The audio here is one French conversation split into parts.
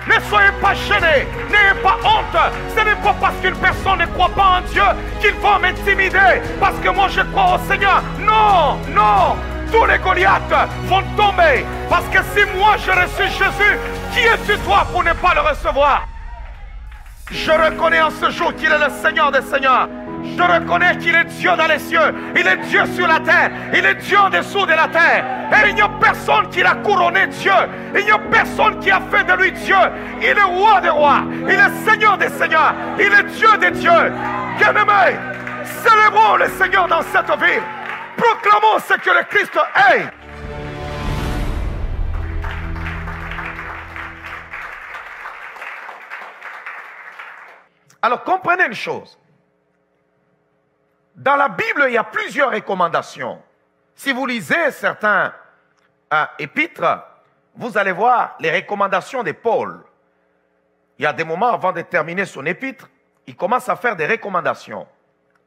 Ne soyez pas gênés, n'ayez pas honte. Ce n'est pas parce qu'une personne ne croit pas en Dieu qu'il va m'intimider. Parce que moi je crois au Seigneur. Non, non. Tous les Goliaths vont tomber. Parce que si moi je reçu Jésus, qui es-tu toi pour ne pas le recevoir? Je reconnais en ce jour qu'il est le Seigneur des Seigneurs. Je reconnais qu'il est Dieu dans les cieux. Il est Dieu sur la terre. Il est Dieu en dessous de la terre. Et il n'y a personne qui l'a couronné Dieu. Il n'y a personne qui a fait de lui Dieu. Il est roi des rois. Il est Seigneur des seigneurs. Il est Dieu des dieux. Bien-aimés, célébrons le Seigneur dans cette ville. Proclamons ce que le Christ est. Alors comprenez une chose. Dans la Bible, il y a plusieurs recommandations. Si vous lisez certains épîtres, vous allez voir les recommandations de Paul. Il y a des moments avant de terminer son épître, il commence à faire des recommandations.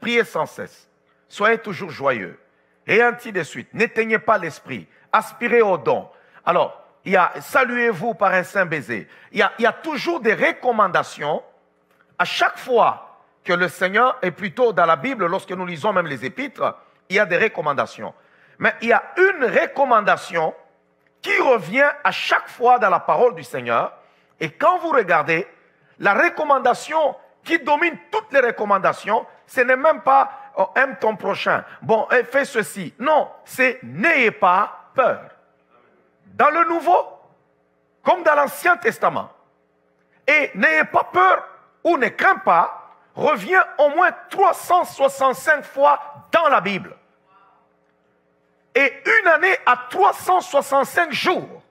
Priez sans cesse. Soyez toujours joyeux. Et ainsi de suite. N'éteignez pas l'esprit. Aspirez au don. Alors, il y a saluez-vous par un saint baiser. Il y a toujours des recommandations. À chaque fois que le Seigneur, et plutôt dans la Bible, lorsque nous lisons même les épîtres, il y a des recommandations. Mais il y a une recommandation qui revient à chaque fois dans la parole du Seigneur. Et quand vous regardez, la recommandation qui domine toutes les recommandations, ce n'est même pas oh, aime ton prochain. Bon, fais ceci. Non, c'est n'ayez pas peur. Dans le Nouveau, comme dans l'Ancien Testament. Et n'ayez pas peur ou ne crains pas, revient au moins 365 fois dans la Bible. Et une année a 365 jours.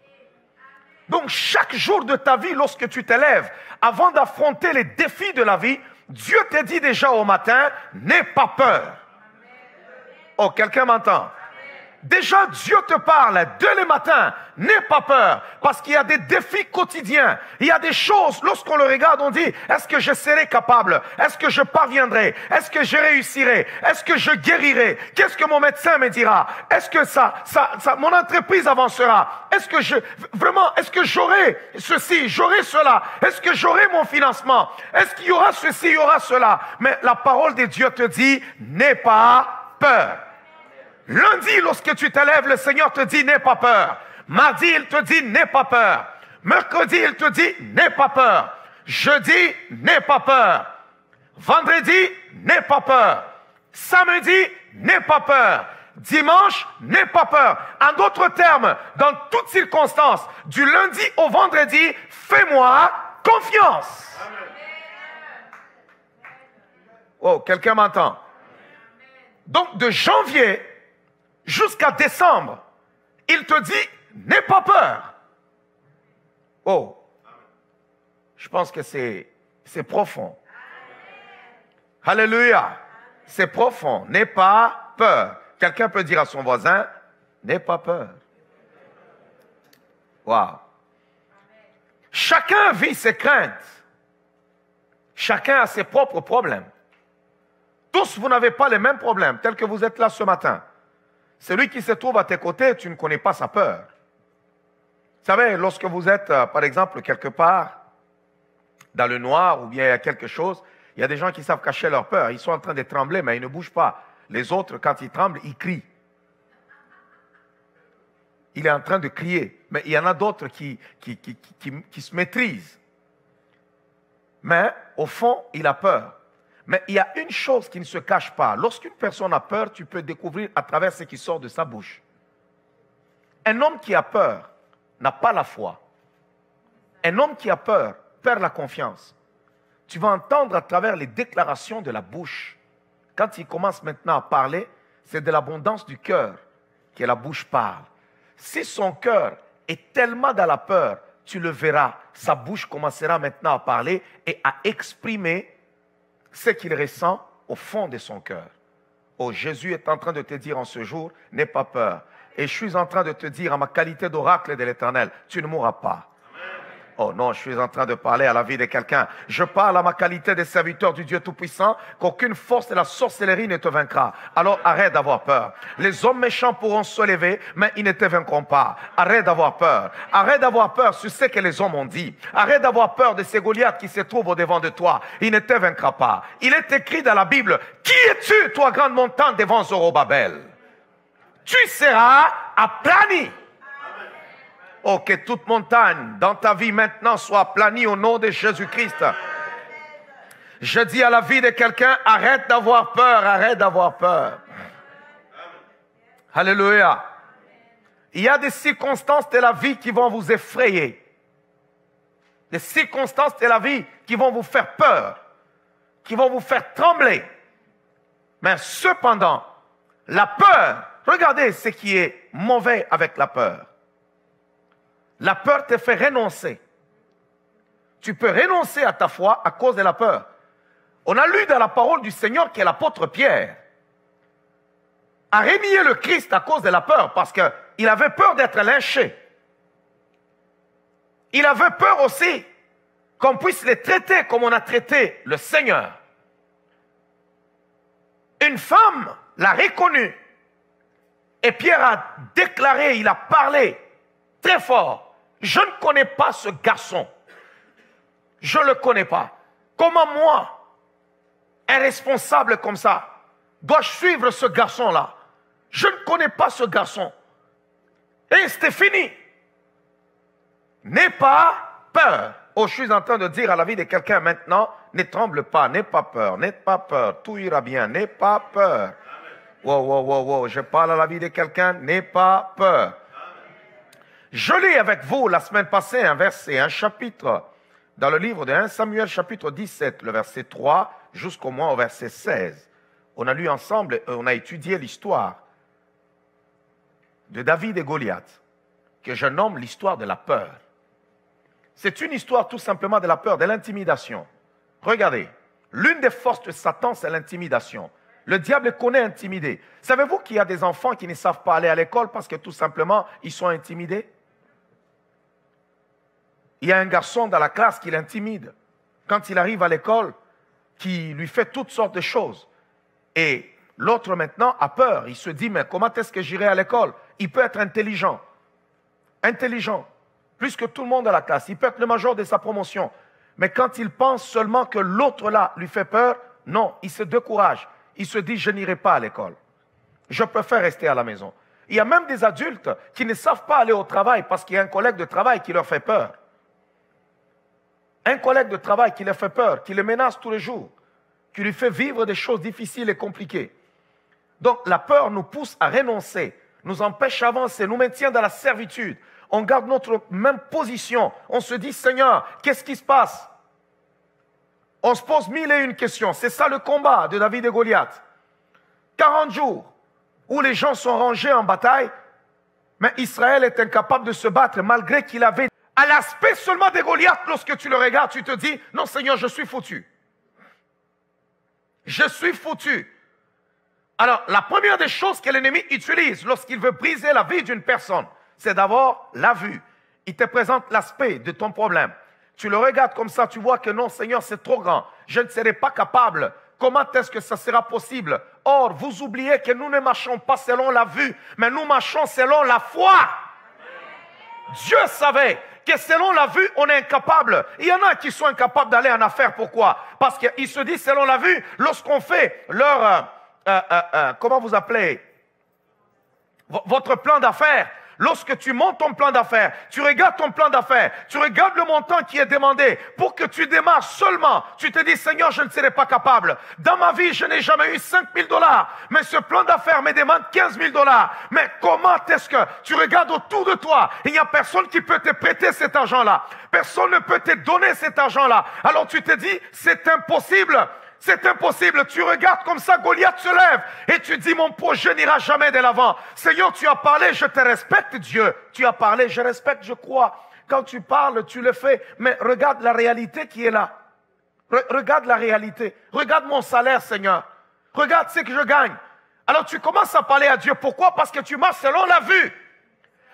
Donc chaque jour de ta vie, lorsque tu t'élèves, avant d'affronter les défis de la vie, Dieu te dit déjà au matin, n'aie pas peur. Oh, quelqu'un m'entend? Déjà, Dieu te parle dès le matin. N'aie pas peur, parce qu'il y a des défis quotidiens. Il y a des choses, lorsqu'on le regarde, on dit, est-ce que je serai capable? Est-ce que je parviendrai? Est-ce que je réussirai? Est-ce que je guérirai? Qu'est-ce que mon médecin me dira? Est-ce que mon entreprise avancera? Est-ce que j'aurai ceci, j'aurai cela? Est-ce que j'aurai mon financement? Est-ce qu'il y aura ceci, il y aura cela? Mais la parole de Dieu te dit, n'aie pas peur. Lundi, lorsque tu te lèves, le Seigneur te dit, n'aie pas peur. Mardi, il te dit, n'aie pas peur. Mercredi, il te dit, n'aie pas peur. Jeudi, n'aie pas peur. Vendredi, n'aie pas peur. Samedi, n'aie pas peur. Dimanche, n'aie pas peur. En d'autres termes, dans toutes circonstances, du lundi au vendredi, fais-moi confiance. Oh, quelqu'un m'entend? Donc, de janvier jusqu'à décembre, il te dit, n'aie pas peur. Oh, je pense que c'est profond. Alléluia. C'est profond. N'aie pas peur. Quelqu'un peut dire à son voisin, n'aie pas peur. Wow. Chacun vit ses craintes. Chacun a ses propres problèmes. Tous, vous n'avez pas les mêmes problèmes, tels que vous êtes là ce matin. Celui qui se trouve à tes côtés, tu ne connais pas sa peur. Vous savez, lorsque vous êtes, par exemple, quelque part, dans le noir, ou bien il y a quelque chose, il y a des gens qui savent cacher leur peur. Ils sont en train de trembler, mais ils ne bougent pas. Les autres, quand ils tremblent, ils crient. Il est en train de crier. Mais il y en a d'autres qui se maîtrisent. Mais, au fond, il a peur. Mais il y a une chose qui ne se cache pas. Lorsqu'une personne a peur, tu peux découvrir à travers ce qui sort de sa bouche. Un homme qui a peur n'a pas la foi. Un homme qui a peur perd la confiance. Tu vas entendre à travers les déclarations de la bouche. Quand il commence maintenant à parler, c'est de l'abondance du cœur que la bouche parle. Si son cœur est tellement dans la peur, tu le verras. Sa bouche commencera maintenant à parler et à exprimer ce qu'il ressent au fond de son cœur. Oh, Jésus est en train de te dire en ce jour, n'aie pas peur. Et je suis en train de te dire, en ma qualité d'oracle de l'Éternel, tu ne mourras pas. Amen. Oh non, je suis en train de parler à la vie de quelqu'un. Je parle à ma qualité de serviteur du Dieu Tout-Puissant, qu'aucune force de la sorcellerie ne te vaincra. Alors arrête d'avoir peur. Les hommes méchants pourront se lever, mais ils ne te vaincront pas. Arrête d'avoir peur. Arrête d'avoir peur sur ce que les hommes ont dit. Arrête d'avoir peur de ces Goliaths qui se trouvent au-devant de toi. Il ne te vaincra pas. Il est écrit dans la Bible, qui es-tu, toi, grande montagne, devant Zorobabel? Tu seras aplani. Oh, que toute montagne dans ta vie maintenant soit aplanie au nom de Jésus-Christ. Je dis à la vie de quelqu'un, arrête d'avoir peur, arrête d'avoir peur. Alléluia. Il y a des circonstances de la vie qui vont vous effrayer. Des circonstances de la vie qui vont vous faire peur, qui vont vous faire trembler. Mais cependant, la peur, regardez ce qui est mauvais avec la peur. La peur te fait renoncer. Tu peux renoncer à ta foi à cause de la peur. On a lu dans la parole du Seigneur que l'apôtre Pierre a renié le Christ à cause de la peur parce qu'il avait peur d'être lynché. Il avait peur aussi qu'on puisse les traiter comme on a traité le Seigneur. Une femme l'a reconnu et Pierre a déclaré, il a parlé très fort. Je ne connais pas ce garçon. Je ne le connais pas. Comment moi, un responsable comme ça, dois-je suivre ce garçon-là? Je ne connais pas ce garçon. Et c'était fini. N'aie pas peur. Oh, je suis en train de dire à la vie de quelqu'un maintenant, ne tremble pas, n'aie pas peur, n'aie pas peur, tout ira bien, n'aie pas peur. Wow, wow, wow, wow, je parle à la vie de quelqu'un, n'aie pas peur. Je lis avec vous la semaine passée un verset, un chapitre dans le livre de 1 Samuel chapitre 17, le verset 3 jusqu'au moins au verset 16. On a lu ensemble, on a étudié l'histoire de David et Goliath, que je nomme l'histoire de la peur. C'est une histoire tout simplement de la peur, de l'intimidation. Regardez, l'une des forces de Satan, c'est l'intimidation. Le diable connaît intimider. Savez-vous qu'il y a des enfants qui ne savent pas aller à l'école parce que tout simplement, ils sont intimidés? Il y a un garçon dans la classe qui l'intimide. Quand il arrive à l'école, qui lui fait toutes sortes de choses. Et l'autre maintenant a peur. Il se dit, mais comment est-ce que j'irai à l'école? Il peut être intelligent. Intelligent. Plus que tout le monde dans la classe. Il peut être le major de sa promotion. Mais quand il pense seulement que l'autre là lui fait peur, non, il se décourage. Il se dit, je n'irai pas à l'école. Je préfère rester à la maison. Il y a même des adultes qui ne savent pas aller au travail parce qu'il y a un collègue de travail qui leur fait peur. Un collègue de travail qui leur fait peur, qui les menace tous les jours, qui lui fait vivre des choses difficiles et compliquées. Donc la peur nous pousse à renoncer, nous empêche d'avancer, nous maintient dans la servitude. On garde notre même position. On se dit, Seigneur, qu'est-ce qui se passe? On se pose 1001 questions. C'est ça le combat de David et Goliath. 40 jours où les gens sont rangés en bataille, mais Israël est incapable de se battre malgré qu'il avait... À l'aspect seulement des Goliaths, lorsque tu le regardes, tu te dis, non Seigneur, je suis foutu. Je suis foutu. Alors, la première des choses que l'ennemi utilise lorsqu'il veut briser la vie d'une personne, c'est d'abord la vue. Il te présente l'aspect de ton problème. Tu le regardes comme ça, tu vois que non Seigneur, c'est trop grand. Je ne serai pas capable. Comment est-ce que ça sera possible? Or, vous oubliez que nous ne marchons pas selon la vue, mais nous marchons selon la foi. Dieu savait que selon la vue, on est incapable. Il y en a qui sont incapables d'aller en affaires. Pourquoi? Parce qu'ils se disent, selon la vue, lorsqu'on fait leur... comment vous appelez? Votre plan d'affaires. Lorsque tu montes ton plan d'affaires, tu regardes ton plan d'affaires, tu regardes le montant qui est demandé pour que tu démarres seulement. Tu te dis, Seigneur, je ne serai pas capable. Dans ma vie, je n'ai jamais eu 5 000 $, mais ce plan d'affaires me demande 15 000 $. Mais comment est-ce que tu regardes autour de toi? Il n'y a personne qui peut te prêter cet argent-là. Personne ne peut te donner cet argent-là. Alors tu te dis, c'est impossible. C'est impossible. Tu regardes comme ça, Goliath se lève et tu dis, mon projet n'ira jamais de l'avant. Seigneur, tu as parlé, je te respecte, Dieu. Tu as parlé, je respecte, je crois. Quand tu parles, tu le fais. Mais regarde la réalité qui est là. Regarde la réalité. Regarde mon salaire, Seigneur. Regarde ce que je gagne. Alors tu commences à parler à Dieu. Pourquoi? Parce que tu marches selon la vue.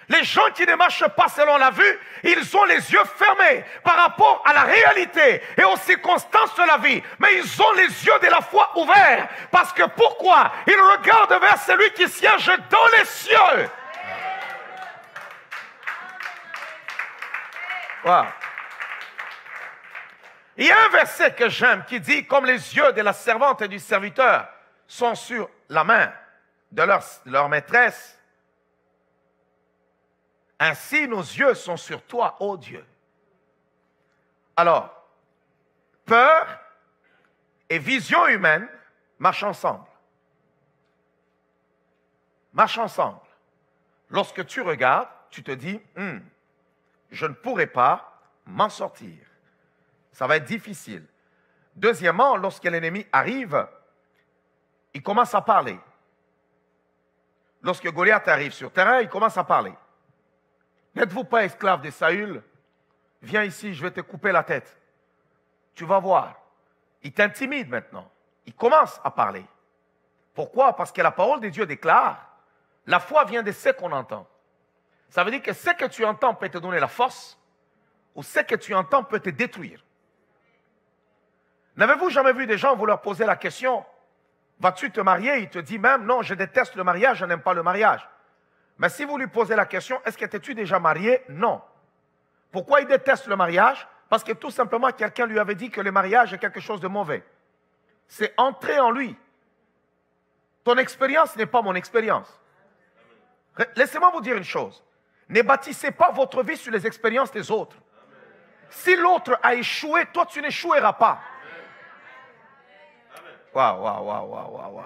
Les gens qui ne marchent pas selon la vue, ils ont les yeux fermés par rapport à la réalité et aux circonstances de la vie. Mais ils ont les yeux de la foi ouverts. Parce que pourquoi? Ils regardent vers celui qui siège dans les cieux. Wow. Il y a un verset que j'aime qui dit, comme les yeux de la servante et du serviteur sont sur la main de leur maîtresse, ainsi nos yeux sont sur toi, ô Dieu. Alors, peur et vision humaine marchent ensemble. Marchent ensemble. Lorsque tu regardes, tu te dis, je ne pourrai pas m'en sortir. Ça va être difficile. Deuxièmement, lorsque l'ennemi arrive, il commence à parler. Lorsque Goliath arrive sur le terrain, il commence à parler. N'êtes-vous pas esclave de Saül? Viens ici, je vais te couper la tête. Tu vas voir. Il t'intimide maintenant. Il commence à parler. Pourquoi? Parce que la parole de Dieu déclare, la foi vient de ce qu'on entend. Ça veut dire que ce que tu entends peut te donner la force, ou ce que tu entends peut te détruire. N'avez-vous jamais vu des gens, vous leur posez la question, vas-tu te marier? Il te dit même, non, je déteste le mariage, je n'aime pas le mariage. Mais si vous lui posez la question, est-ce que t'es-tu déjà marié? Non. Pourquoi il déteste le mariage? Parce que tout simplement, quelqu'un lui avait dit que le mariage est quelque chose de mauvais. C'est entrer en lui. Ton expérience n'est pas mon expérience. Laissez-moi vous dire une chose. Ne bâtissez pas votre vie sur les expériences des autres. Si l'autre a échoué, toi tu n'échoueras pas. Waouh.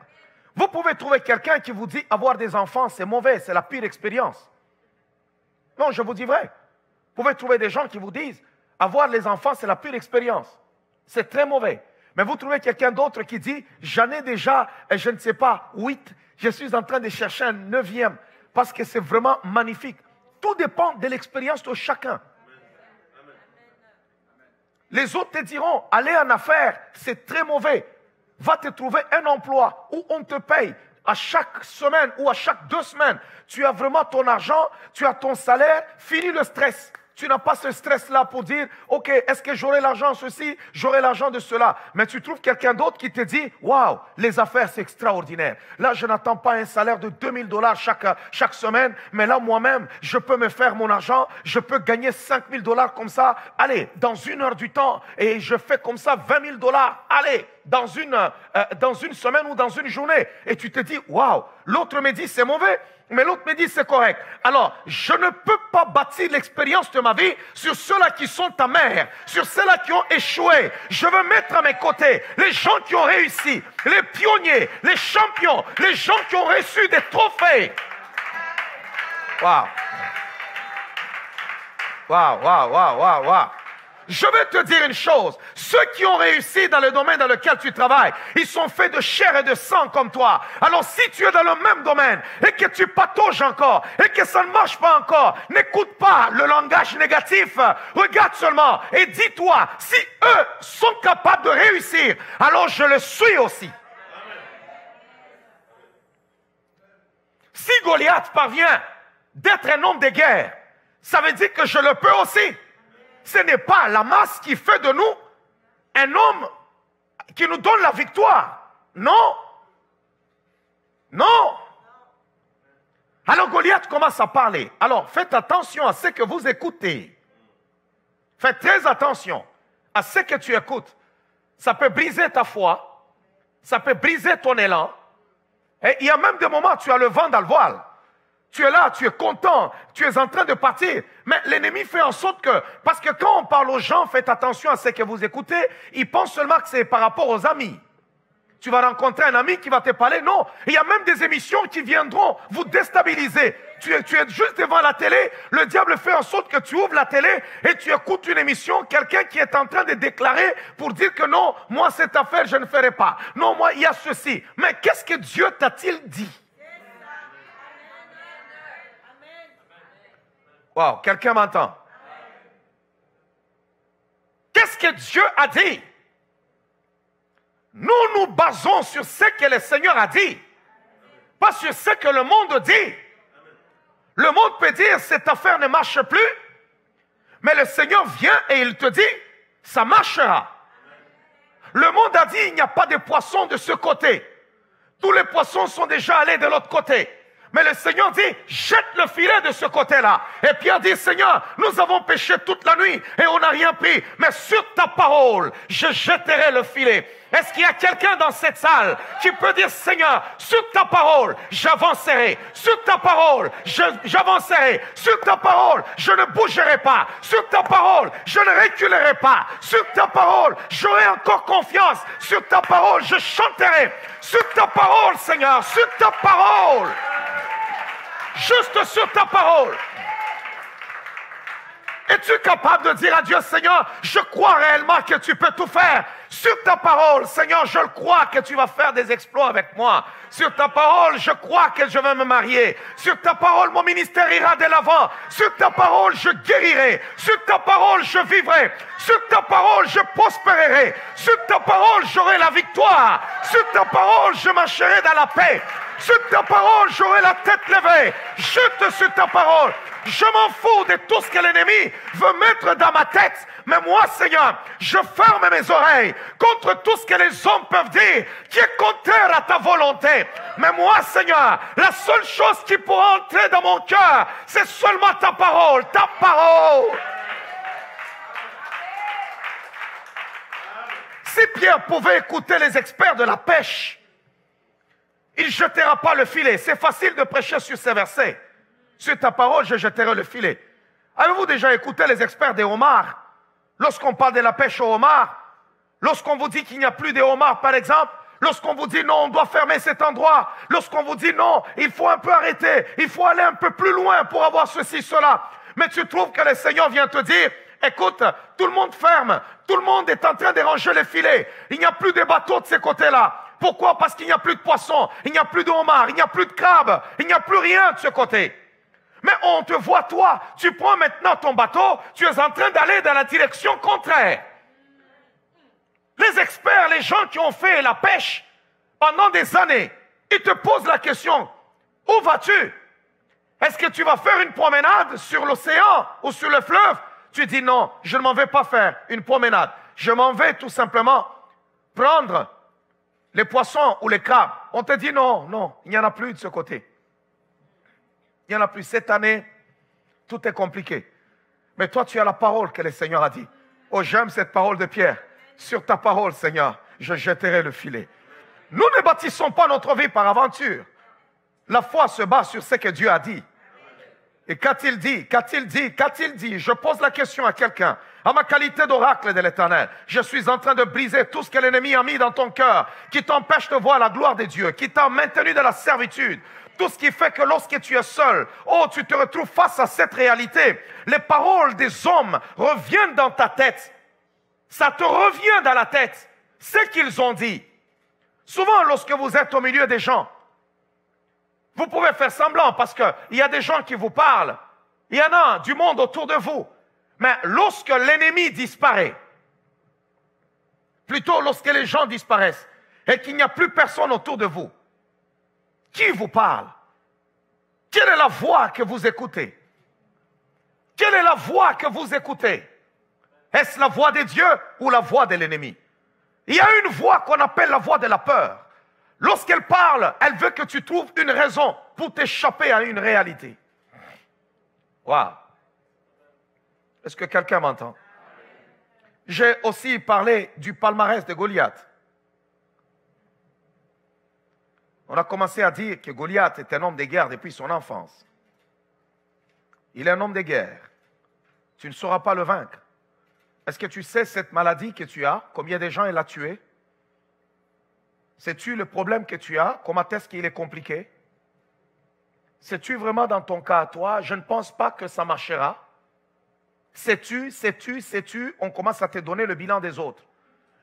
Vous pouvez trouver quelqu'un qui vous dit avoir des enfants, c'est mauvais, c'est la pire expérience. Non, je vous dis vrai. Vous pouvez trouver des gens qui vous disent avoir les enfants, c'est la pire expérience. C'est très mauvais. Mais vous trouvez quelqu'un d'autre qui dit j'en ai déjà, je ne sais pas, 8, je suis en train de chercher un 9e parce que c'est vraiment magnifique. Tout dépend de l'expérience de chacun. Les autres te diront aller en affaires, c'est très mauvais. Va te trouver un emploi où on te paye à chaque semaine ou à chaque 2 semaines. Tu as vraiment ton argent, tu as ton salaire, fini le stress. Tu n'as pas ce stress-là pour dire, ok, est-ce que j'aurai l'argent de ceci, j'aurai l'argent de cela. Mais tu trouves quelqu'un d'autre qui te dit, waouh, les affaires c'est extraordinaire. Là, je n'attends pas un salaire de $2000 chaque semaine, mais là, moi-même, je peux me faire mon argent, je peux gagner $5000 comme ça. Allez, dans 1 heure du temps, et je fais comme ça $20 000. Allez, dans une semaine ou dans une journée. Et tu te dis, waouh, l'autre me dit c'est mauvais. Mais l'autre me dit c'est correct. Alors, je ne peux pas bâtir l'expérience de ma vie sur ceux-là qui sont amers, sur ceux-là qui ont échoué. Je veux mettre à mes côtés les gens qui ont réussi, les pionniers, les champions, les gens qui ont reçu des trophées. Waouh. Je vais te dire une chose, ceux qui ont réussi dans le domaine dans lequel tu travailles, ils sont faits de chair et de sang comme toi. Alors si tu es dans le même domaine et que tu patauges encore et que ça ne marche pas encore, n'écoute pas le langage négatif, regarde seulement et dis-toi, si eux sont capables de réussir, alors je le suis aussi. Si Goliath parvient d'être un homme de guerre, ça veut dire que je le peux aussi. Ce n'est pas la masse qui fait de nous un homme qui nous donne la victoire. Non. Alors Goliath commence à parler. Alors faites attention à ce que vous écoutez. Faites très attention à ce que tu écoutes. Ça peut briser ta foi. Ça peut briser ton élan. Et il y a même des moments où tu as le vent dans le voile. Tu es là, tu es content, tu es en train de partir. Mais l'ennemi fait en sorte que, parce que quand on parle aux gens, faites attention à ce que vous écoutez, ils pensent seulement que c'est par rapport aux amis. Tu vas rencontrer un ami qui va te parler. Non, il y a même des émissions qui viendront vous déstabiliser. Tu es juste devant la télé, le diable fait en sorte que tu ouvres la télé et tu écoutes une émission, quelqu'un qui est en train de déclarer pour dire que non, moi cette affaire je ne ferai pas. Non, moi il y a ceci. Mais qu'est-ce que Dieu t'a-t-il dit? Wow, quelqu'un m'entend? Qu'est-ce que Dieu a dit? Nous nous basons sur ce que le Seigneur a dit, pas sur ce que le monde dit. Le monde peut dire, cette affaire ne marche plus, mais le Seigneur vient et il te dit, ça marchera. Le monde a dit, il n'y a pas de poissons de ce côté. Tous les poissons sont déjà allés de l'autre côté. Mais le Seigneur dit, jette le filet de ce côté-là. Et Pierre dit, Seigneur, nous avons péché toute la nuit et on n'a rien pris. Mais sur ta parole, je jetterai le filet. Est-ce qu'il y a quelqu'un dans cette salle qui peut dire, Seigneur, sur ta parole, j'avancerai. Sur ta parole, j'avancerai. Sur ta parole, je ne bougerai pas. Sur ta parole, je ne reculerai pas. Sur ta parole, j'aurai encore confiance. Sur ta parole, je chanterai. Sur ta parole, Seigneur, sur ta parole. Juste sur ta parole. Es-tu capable de dire à Dieu, Seigneur, je crois réellement que tu peux tout faire. Sur ta parole, Seigneur, je le crois que tu vas faire des exploits avec moi. Sur ta parole, je crois que je vais me marier. Sur ta parole, mon ministère ira de l'avant. Sur ta parole, je guérirai. Sur ta parole, je vivrai. Sur ta parole, je prospérerai. Sur ta parole, j'aurai la victoire. Sur ta parole, je marcherai dans la paix. Sur ta parole, j'aurai la tête levée. Jute sur ta parole. Je m'en fous de tout ce que l'ennemi veut mettre dans ma tête. Mais moi, Seigneur, je ferme mes oreilles contre tout ce que les hommes peuvent dire qui est contraire à ta volonté. Mais moi, Seigneur, la seule chose qui pourra entrer dans mon cœur, c'est seulement ta parole. Ta parole. Si Pierre pouvait écouter les experts de la pêche, il ne jettera pas le filet. C'est facile de prêcher sur ces versets. Sur ta parole, je jetterai le filet. Avez-vous déjà écouté les experts des homards? Lorsqu'on parle de la pêche aux homards, lorsqu'on vous dit qu'il n'y a plus de homards, par exemple, lorsqu'on vous dit non, on doit fermer cet endroit, lorsqu'on vous dit non, il faut un peu arrêter, il faut aller un peu plus loin pour avoir ceci, cela. Mais tu trouves que le Seigneur vient te dire, écoute, tout le monde ferme, tout le monde est en train de ranger les filets, il n'y a plus de bateaux de ces côtés-là. Pourquoi? Parce qu'il n'y a plus de poissons, il n'y a plus de homards, il n'y a plus de crabes, il n'y a plus rien de ce côté. Mais on te voit, toi, tu prends maintenant ton bateau, tu es en train d'aller dans la direction contraire. Les experts, les gens qui ont fait la pêche pendant des années, ils te posent la question, où vas-tu? Est-ce que tu vas faire une promenade sur l'océan ou sur le fleuve? Tu dis non, je ne m'en vais pas faire une promenade. Je m'en vais tout simplement prendre les poissons ou les crabes. On te dit non, non, il n'y en a plus de ce côté. Il n'y en a plus. Cette année, tout est compliqué. Mais toi, tu as la parole que le Seigneur a dit. Oh, j'aime cette parole de Pierre. Sur ta parole, Seigneur, je jetterai le filet. Nous ne bâtissons pas notre vie par aventure. La foi se base sur ce que Dieu a dit. Et qu'a-t-il dit? Qu'a-t-il dit? Qu'a-t-il dit? Je pose la question à quelqu'un. À ma qualité d'oracle de l'Éternel, je suis en train de briser tout ce que l'ennemi a mis dans ton cœur, qui t'empêche de voir la gloire de Dieu, qui t'a maintenu dans la servitude. Tout ce qui fait que lorsque tu es seul, oh, tu te retrouves face à cette réalité. Les paroles des hommes reviennent dans ta tête. Ça te revient dans la tête. Ce qu'ils ont dit. Souvent, lorsque vous êtes au milieu des gens, vous pouvez faire semblant parce qu'il y a des gens qui vous parlent. Il y en a du monde autour de vous. Mais lorsque l'ennemi disparaît, plutôt lorsque les gens disparaissent et qu'il n'y a plus personne autour de vous, qui vous parle? Quelle est la voix que vous écoutez? Quelle est la voix que vous écoutez? Est-ce la voix de Dieu ou la voix de l'ennemi? Il y a une voix qu'on appelle la voix de la peur. Lorsqu'elle parle, elle veut que tu trouves une raison pour t'échapper à une réalité. Waouh! Est-ce que quelqu'un m'entend? J'ai aussi parlé du palmarès de Goliath. On a commencé à dire que Goliath est un homme de guerre depuis son enfance. Il est un homme de guerre. Tu ne sauras pas le vaincre. Est-ce que tu sais cette maladie que tu as? Combien de gens elle a tué? Sais-tu le problème que tu as? Comment est-ce qu'il est compliqué? Sais-tu vraiment dans ton cas à toi? Je ne pense pas que ça marchera. Sais-tu, on commence à te donner le bilan des autres.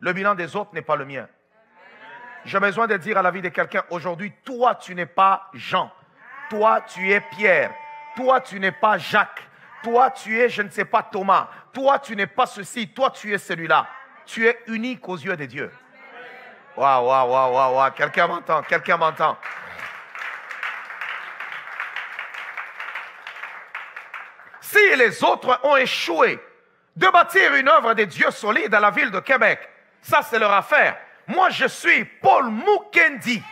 Le bilan des autres n'est pas le mien. J'ai besoin de dire à la vie de quelqu'un, aujourd'hui, toi, tu n'es pas Jean. Toi, tu es Pierre. Toi, tu n'es pas Jacques. Toi, tu es, je ne sais pas, Thomas. Toi, tu n'es pas ceci. Toi, tu es celui-là. Tu es unique aux yeux de Dieu. Waouh, waouh, waouh, waouh, waouh. Quelqu'un m'entend, quelqu'un m'entend. Ceci et les autres ont échoué de bâtir une œuvre de Dieu solide à la ville de Québec. Ça, c'est leur affaire. Moi, je suis Paul Mukendi.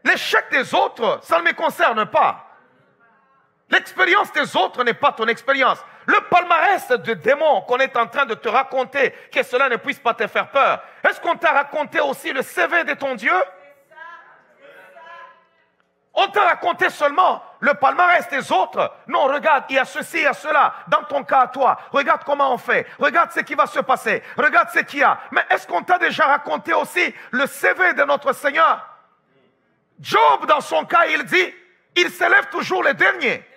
L'échec des autres, ça ne me concerne pas. L'expérience des autres n'est pas ton expérience. Le palmarès de démons qu'on est en train de te raconter, que cela ne puisse pas te faire peur. Est-ce qu'on t'a raconté aussi le CV de ton Dieu? On t'a raconté seulement le palmarès des autres. Non, regarde, il y a ceci, il y a cela. Dans ton cas à toi, regarde comment on fait. Regarde ce qui va se passer. Regarde ce qu'il y a. Mais est-ce qu'on t'a déjà raconté aussi le CV de notre Seigneur? Job, dans son cas, il dit, il s'élève toujours le dernier.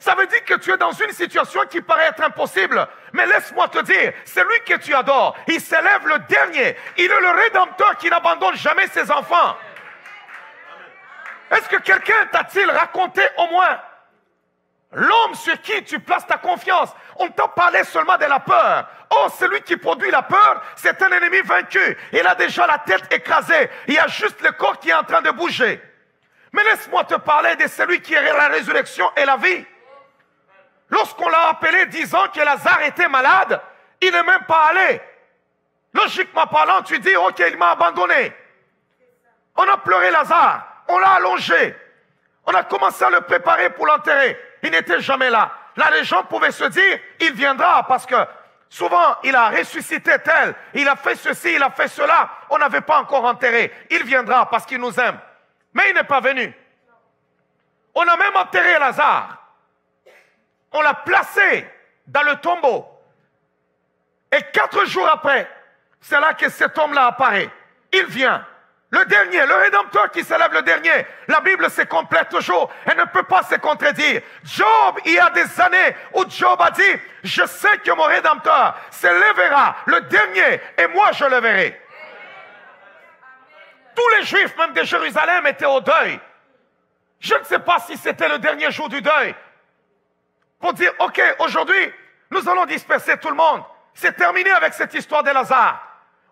Ça veut dire que tu es dans une situation qui paraît être impossible. Mais laisse-moi te dire, celui que tu adores, il s'élève le dernier. Il est le Rédempteur qui n'abandonne jamais ses enfants. Est-ce que quelqu'un t'a-t-il raconté au moins l'homme sur qui tu places ta confiance? On t'a parlé seulement de la peur. Oh, celui qui produit la peur, c'est un ennemi vaincu. Il a déjà la tête écrasée. Il y a juste le corps qui est en train de bouger. Mais laisse-moi te parler de celui qui est la résurrection et la vie. Lorsqu'on l'a appelé disant que Lazare était malade, il n'est même pas allé. Logiquement parlant, tu dis, ok, il m'a abandonné. On a pleuré Lazare. On l'a allongé. On a commencé à le préparer pour l'enterrer. Il n'était jamais là. Là, les gens pouvaient se dire, il viendra parce que souvent, il a ressuscité tel, il a fait ceci, il a fait cela. On n'avait pas encore enterré. Il viendra parce qu'il nous aime. Mais il n'est pas venu. On a même enterré Lazare. On l'a placé dans le tombeau. Et 4 jours après, c'est là que cet homme-là apparaît. Il vient. Le dernier, le Rédempteur qui s'élève le dernier. La Bible se complète toujours. Elle ne peut pas se contredire. Job, il y a des années où Job a dit, je sais que mon Rédempteur s'élèvera le dernier et moi je le verrai. Tous les Juifs, même de Jérusalem, étaient au deuil. Je ne sais pas si c'était le dernier jour du deuil. Pour dire, ok, aujourd'hui, nous allons disperser tout le monde. C'est terminé avec cette histoire de Lazare.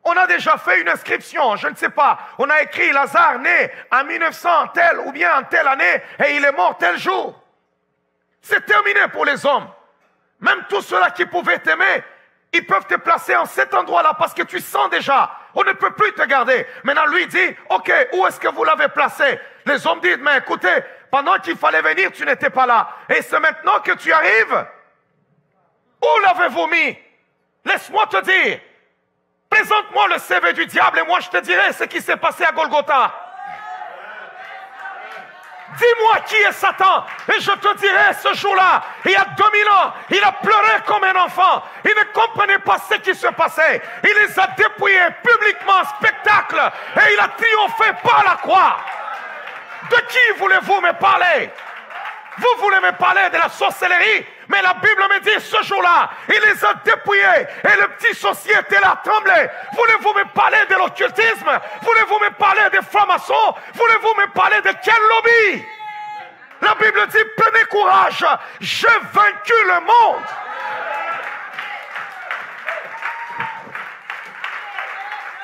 On a déjà fait une inscription, je ne sais pas. On a écrit Lazare né en 1900 tel ou bien en telle année et il est mort tel jour. C'est terminé pour les hommes. Même tous ceux-là qui pouvaient t'aimer, ils peuvent te placer en cet endroit-là parce que tu sens déjà, on ne peut plus te garder. Maintenant, lui dit, ok, où est-ce que vous l'avez placé? Les hommes disent, mais écoutez, pendant qu'il fallait venir, tu n'étais pas là. Et c'est maintenant que tu arrives. Où l'avez-vous mis? Laisse-moi te dire. Présente-moi le CV du diable et moi je te dirai ce qui s'est passé à Golgotha. Dis-moi qui est Satan et je te dirai ce jour-là, il y a 2000 ans, il a pleuré comme un enfant. Il ne comprenait pas ce qui se passait. Il les a dépouillés publiquement en spectacle et il a triomphé par la croix. De qui voulez-vous me parler? Vous voulez me parler de la sorcellerie? Mais la Bible me dit ce jour-là, il les a dépouillés et le petit sorcier était là, tremblé. Voulez-vous me parler de l'occultisme? Voulez-vous me parler des francs-maçons? Voulez-vous me parler de quel lobby? La Bible dit, prenez courage, j'ai vaincu le monde.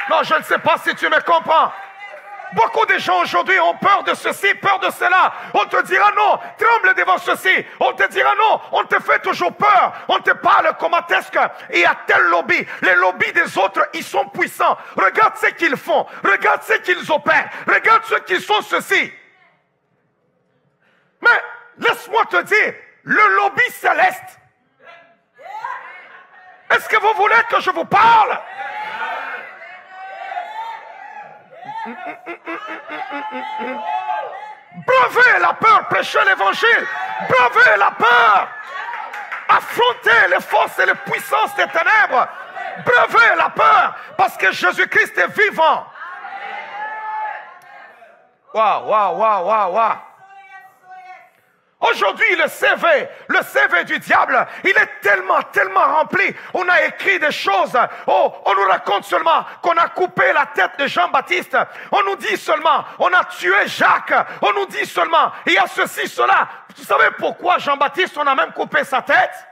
Non, je ne sais pas si tu me comprends. Beaucoup de gens aujourd'hui ont peur de ceci, peur de cela. On te dira non, tremble devant ceci. On te dira non, on te fait toujours peur. On te parle comment est-ce qu'il y a tel lobby. Les lobbies des autres, ils sont puissants. Regarde ce qu'ils font. Regarde ce qu'ils opèrent. Regarde ceux qui sont ceci. Mais laisse-moi te dire, le lobby céleste. Est-ce que vous voulez que je vous parle? Bravez la peur, prêchez l'évangile. Bravez la peur. Affrontez les forces et les puissances des ténèbres. Bravez la peur parce que Jésus-Christ est vivant. Waouh, waouh, waouh, waouh, waouh. Aujourd'hui, le CV du diable, il est tellement rempli. On a écrit des choses. Oh, on nous raconte seulement qu'on a coupé la tête de Jean-Baptiste. On nous dit seulement, on a tué Jacques. On nous dit seulement, il y a ceci, cela. Vous savez pourquoi Jean-Baptiste, on a même coupé sa tête?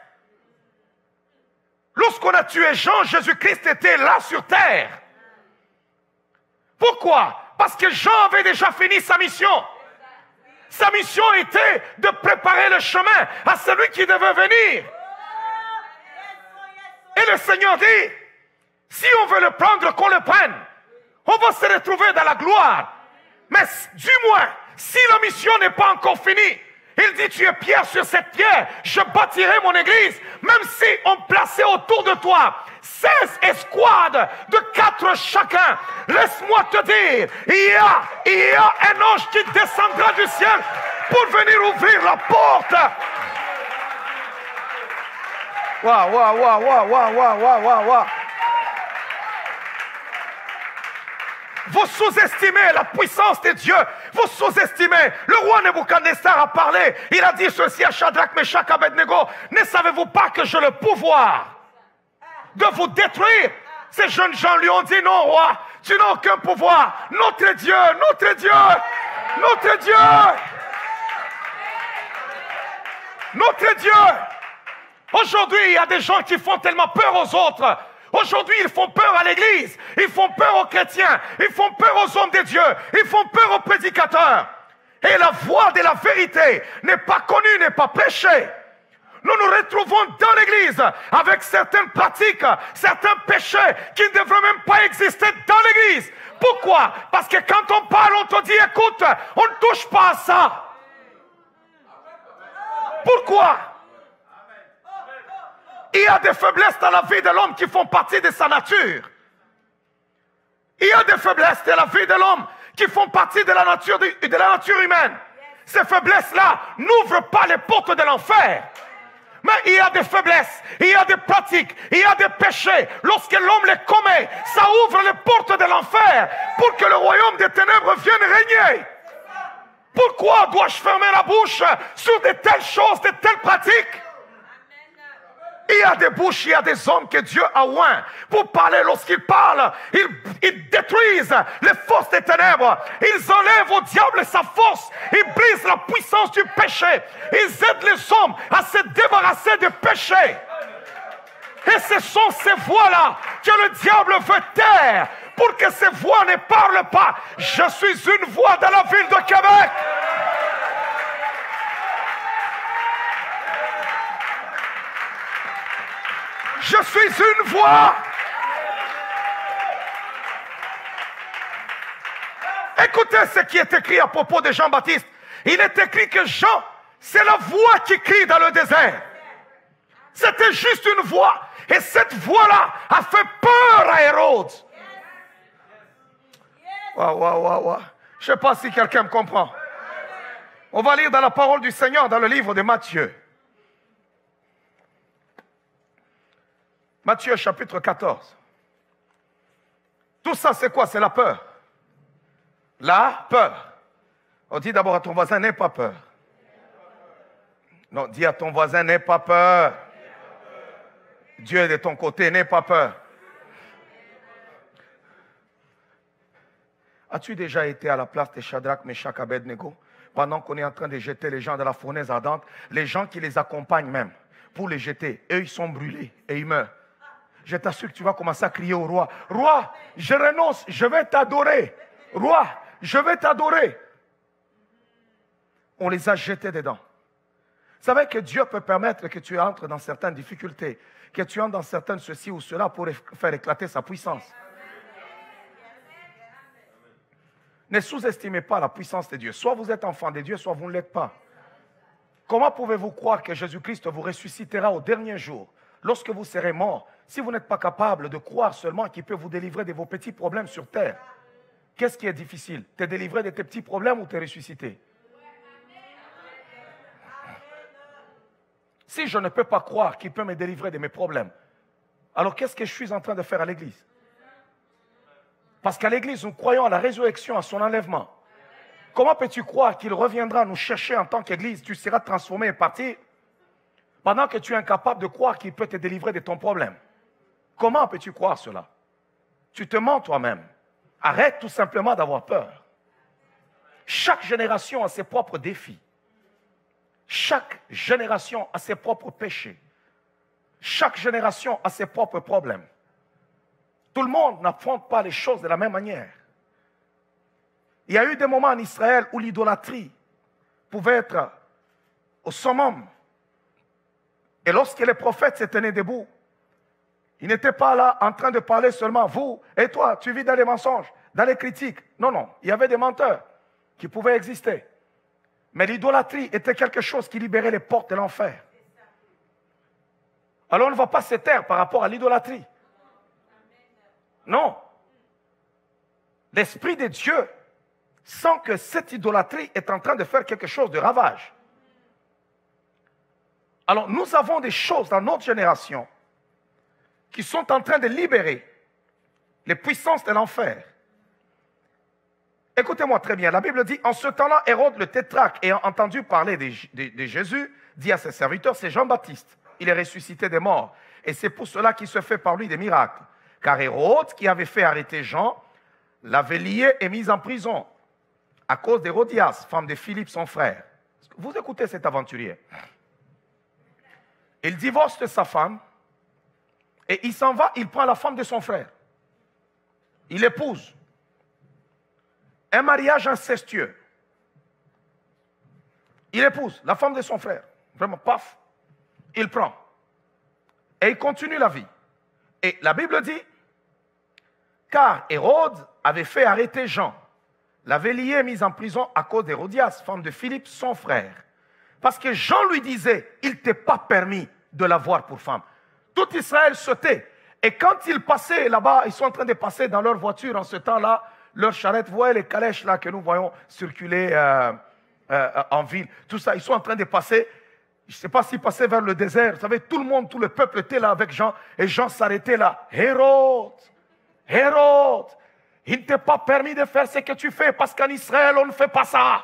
Lorsqu'on a tué Jean, Jésus-Christ était là sur terre. Pourquoi? Parce que Jean avait déjà fini sa mission. Sa mission était de préparer le chemin à celui qui devait venir. Et le Seigneur dit, si on veut le prendre, qu'on le prenne. On va se retrouver dans la gloire. Mais du moins, si la mission n'est pas encore finie, il dit, tu es pierre sur cette pierre, je bâtirai mon église. Même si on plaçait autour de toi 16 escouades de 4 chacun, laisse-moi te dire, il y a un ange qui descendra du ciel pour venir ouvrir la porte. Waouh, waouh, waouh, waouh, waouh, waouh, waouh, waouh. Vous sous-estimez la puissance de Dieu. Vous sous-estimez. Le roi Nebuchadnezzar a parlé. Il a dit ceci à Shadrach, Meshach, Abednego. Ne savez-vous pas que j'ai le pouvoir de vous détruire? Ces jeunes gens lui ont dit, non, roi, tu n'as aucun pouvoir. Notre Dieu, notre Dieu, notre Dieu, notre Dieu. Aujourd'hui, il y a des gens qui font tellement peur aux autres. Aujourd'hui, ils font peur à l'église, ils font peur aux chrétiens, ils font peur aux hommes de Dieu, ils font peur aux prédicateurs. Et la voie de la vérité n'est pas connue, n'est pas prêchée. Nous nous retrouvons dans l'église avec certaines pratiques, certains péchés qui ne devraient même pas exister dans l'église. Pourquoi? Parce que quand on parle, on te dit, écoute, on ne touche pas à ça. Pourquoi? Il y a des faiblesses dans la vie de l'homme qui font partie de sa nature. Il y a des faiblesses dans la vie de l'homme qui font partie de la nature humaine. Ces faiblesses-là n'ouvrent pas les portes de l'enfer. Mais il y a des faiblesses, il y a des pratiques, il y a des péchés. Lorsque l'homme les commet, ça ouvre les portes de l'enfer pour que le royaume des ténèbres vienne régner. Pourquoi dois-je fermer la bouche sur de telles choses, de telles pratiques? Il y a des bouches, il y a des hommes que Dieu a oints pour parler. Lorsqu'ils parlent, ils détruisent les forces des ténèbres. Ils enlèvent au diable sa force. Ils brisent la puissance du péché. Ils aident les hommes à se débarrasser du péché. Et ce sont ces voix-là que le diable veut taire pour que ces voix ne parlent pas. Je suis une voix dans la ville de Québec. Je suis une voix. Écoutez ce qui est écrit à propos de Jean-Baptiste. Il est écrit que Jean, c'est la voix qui crie dans le désert. C'était juste une voix. Et cette voix-là a fait peur à Hérode. Waouh, waouh, waouh, waouh. Je ne sais pas si quelqu'un me comprend. On va lire dans la parole du Seigneur dans le livre de Matthieu. Matthieu chapitre 14. Tout ça c'est quoi? C'est la peur. La peur. On dit d'abord à ton voisin, n'aie pas peur. Non, dis à ton voisin, n'aie pas peur. Dieu est de ton côté, n'aie pas peur. As-tu déjà été à la place de Shadrach, Meshach, Abednego pendant qu'on est en train de jeter les gens dans la fournaise ardente? Les gens qui les accompagnent même pour les jeter, eux ils sont brûlés et ils meurent. Je t'assure que tu vas commencer à crier au roi. Roi, je renonce, je vais t'adorer. Roi, je vais t'adorer. On les a jetés dedans. Vous savez que Dieu peut permettre que tu entres dans certaines difficultés, que tu entres dans certaines ceci ou cela pour faire éclater sa puissance. Ne sous-estimez pas la puissance de Dieu. Soit vous êtes enfant de Dieu, soit vous ne l'êtes pas. Comment pouvez-vous croire que Jésus-Christ vous ressuscitera au dernier jour, lorsque vous serez mort, si vous n'êtes pas capable de croire seulement qu'il peut vous délivrer de vos petits problèmes sur terre? Qu'est-ce qui est difficile? Te délivrer de tes petits problèmes ou te ressusciter? Si je ne peux pas croire qu'il peut me délivrer de mes problèmes, alors qu'est-ce que je suis en train de faire à l'église? Parce qu'à l'église, nous croyons à la résurrection, à son enlèvement. Comment peux-tu croire qu'il reviendra nous chercher en tant qu'église? Tu seras transformé et parti pendant que tu es incapable de croire qu'il peut te délivrer de ton problème. Comment peux-tu croire cela? Tu te mens toi-même. Arrête tout simplement d'avoir peur. Chaque génération a ses propres défis. Chaque génération a ses propres péchés. Chaque génération a ses propres problèmes. Tout le monde n'affronte pas les choses de la même manière. Il y a eu des moments en Israël où l'idolâtrie pouvait être au summum. Et lorsque les prophètes se tenaient debout, ils n'étaient pas là en train de parler seulement, vous et toi, tu vis dans les mensonges, dans les critiques. Non, non, il y avait des menteurs qui pouvaient exister. Mais l'idolâtrie était quelque chose qui libérait les portes de l'enfer. Alors on ne va pas se taire par rapport à l'idolâtrie. Non. L'Esprit de Dieu sent que cette idolâtrie est en train de faire quelque chose de ravage. Alors nous avons des choses dans notre génération qui sont en train de libérer les puissances de l'enfer. Écoutez-moi très bien, la Bible dit, en ce temps-là, Hérode le tétrarque, ayant entendu parler de Jésus, dit à ses serviteurs, c'est Jean-Baptiste, il est ressuscité des morts. Et c'est pour cela qu'il se fait par lui des miracles. Car Hérode, qui avait fait arrêter Jean, l'avait lié et mis en prison à cause d'Hérodias, femme de Philippe, son frère. Vous écoutez cet aventurier. Il divorce de sa femme et il s'en va, il prend la femme de son frère. Il épouse. Un mariage incestueux. Il épouse la femme de son frère. Vraiment, paf, il prend. Et il continue la vie. Et la Bible dit, car Hérode avait fait arrêter Jean, l'avait lié et mis en prison à cause d'Hérodias, femme de Philippe, son frère. Parce que Jean lui disait, il ne t'est pas permis de l'avoir pour femme. Tout Israël sautait. Et quand ils passaient là-bas, ils sont en train de passer dans leur voiture en ce temps-là, leur charrette, vous voyez les calèches là que nous voyons circuler en ville, tout ça, ils sont en train de passer, je ne sais pas s'ils passaient vers le désert, vous savez, tout le monde, tout le peuple était là avec Jean, et Jean s'arrêtait là. Hérode, Hérode, il ne t'est pas permis de faire ce que tu fais, parce qu'en Israël, on ne fait pas ça.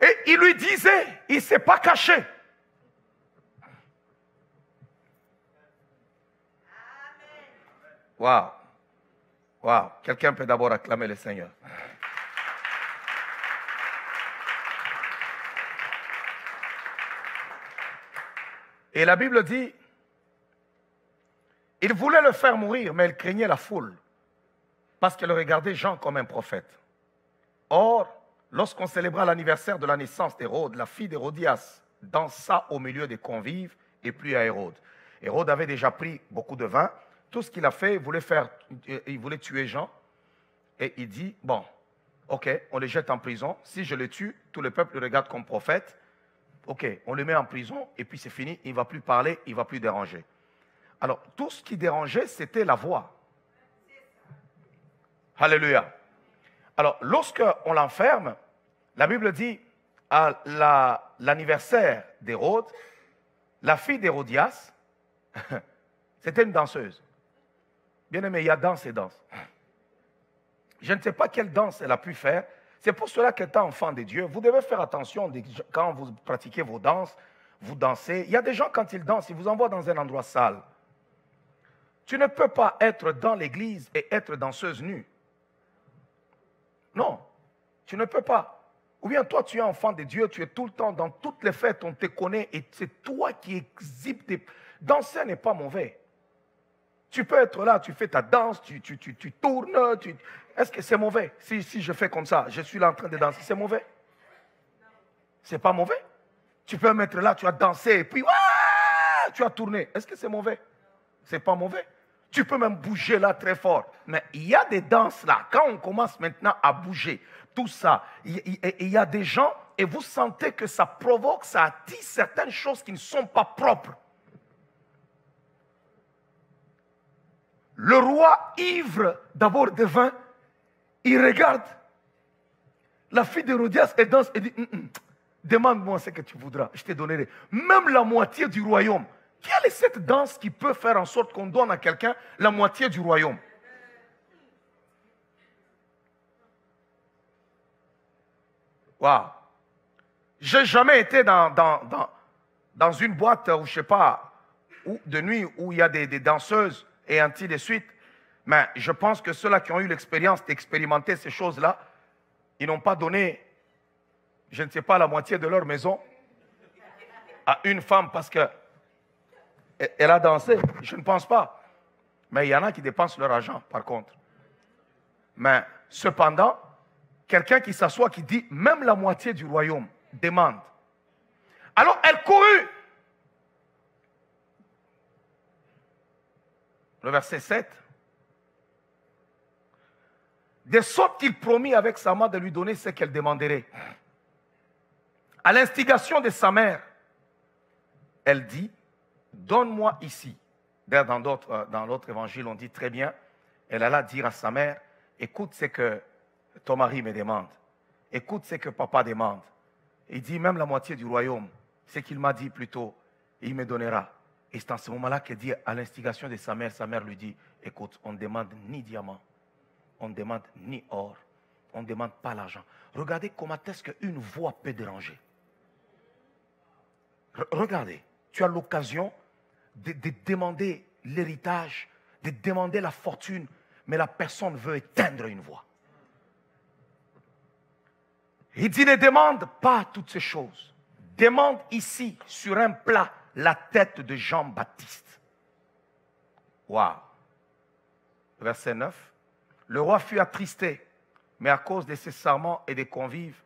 Et il lui disait, il ne s'est pas caché. Waouh. Waouh. Quelqu'un peut d'abord acclamer le Seigneur. Et la Bible dit, il voulait le faire mourir, mais il craignait la foule, parce qu'elle regardait Jean comme un prophète. Or, lorsqu'on célébra l'anniversaire de la naissance d'Hérode, la fille d'Hérodias dansa au milieu des convives et plut à Hérode. Hérode avait déjà pris beaucoup de vin. Tout ce qu'il a fait, il voulait tuer Jean. Et il dit, bon, ok, on le jette en prison. Si je le tue, tout le peuple le regarde comme prophète. Ok, on le met en prison et puis c'est fini. Il ne va plus parler, il ne va plus déranger. Alors, tout ce qui dérangeait, c'était la voix. Alléluia. Alors, lorsqu'on l'enferme, la Bible dit, à l'anniversaire d'Hérode, la fille d'Hérodias, c'était une danseuse. Bien aimé, il y a danse et danse. Je ne sais pas quelle danse elle a pu faire. C'est pour cela qu'étant enfant de Dieu, vous devez faire attention quand vous pratiquez vos danses, vous dansez. Il y a des gens, quand ils dansent, ils vous envoient dans un endroit sale. Tu ne peux pas être dans l'église et être danseuse nue. Non, tu ne peux pas. Ou bien toi, tu es enfant de Dieu, tu es tout le temps dans toutes les fêtes, on te connaît et c'est toi qui exhibes tes... Danser n'est pas mauvais. Tu peux être là, tu fais ta danse, tu tournes. Est-ce que c'est mauvais si je fais comme ça, je suis là en train de danser, c'est mauvais? C'est pas mauvais? Tu peux mettre là, tu as dansé et puis tu as tourné. Est-ce que c'est mauvais? C'est pas mauvais. Tu peux même bouger là très fort. Mais il y a des danses là, quand on commence maintenant à bouger, tout ça, il y a des gens et vous sentez que ça provoque, ça attire certaines choses qui ne sont pas propres. Le roi ivre d'abord de vin, il regarde la fille d'Hérodias et danse et dit, demande-moi ce que tu voudras, je te donnerai. Même la moitié du royaume. Quelle est cette danse qui peut faire en sorte qu'on donne à quelqu'un la moitié du royaume? Waouh! J'ai jamais été dans une boîte où je ne sais pas, de nuit où il y a des danseuses et ainsi de suite. Mais je pense que ceux-là qui ont eu l'expérience d'expérimenter ces choses-là, ils n'ont pas donné, je ne sais pas, la moitié de leur maison à une femme parce qu'elle a dansé. Je ne pense pas. Mais il y en a qui dépensent leur argent, par contre. Mais cependant, quelqu'un qui s'assoit, qui dit, même la moitié du royaume demande. Alors elle courut. Le verset 7. De sorte qu'il promit avec sa main de lui donner ce qu'elle demanderait. À l'instigation de sa mère, elle dit, donne-moi ici. D'ailleurs, dans l'autre évangile, on dit très bien, elle alla dire à sa mère, écoute ce que ton mari me demande. Écoute ce que papa demande. Il dit, même la moitié du royaume, ce qu'il m'a dit plus tôt, il me donnera. Et c'est en ce moment-là qu'elle dit, à l'instigation de sa mère lui dit, écoute, on ne demande ni diamant, on ne demande ni or, on ne demande pas l'argent. Regardez comment est-ce qu'une voix peut déranger. Regardez, tu as l'occasion de demander l'héritage, de demander la fortune, mais la personne veut éteindre une voix. Il dit, ne demande pas toutes ces choses. Demande ici, sur un plat, la tête de Jean-Baptiste. Waouh! Verset 9. Le roi fut attristé, mais à cause de ses serments et des convives,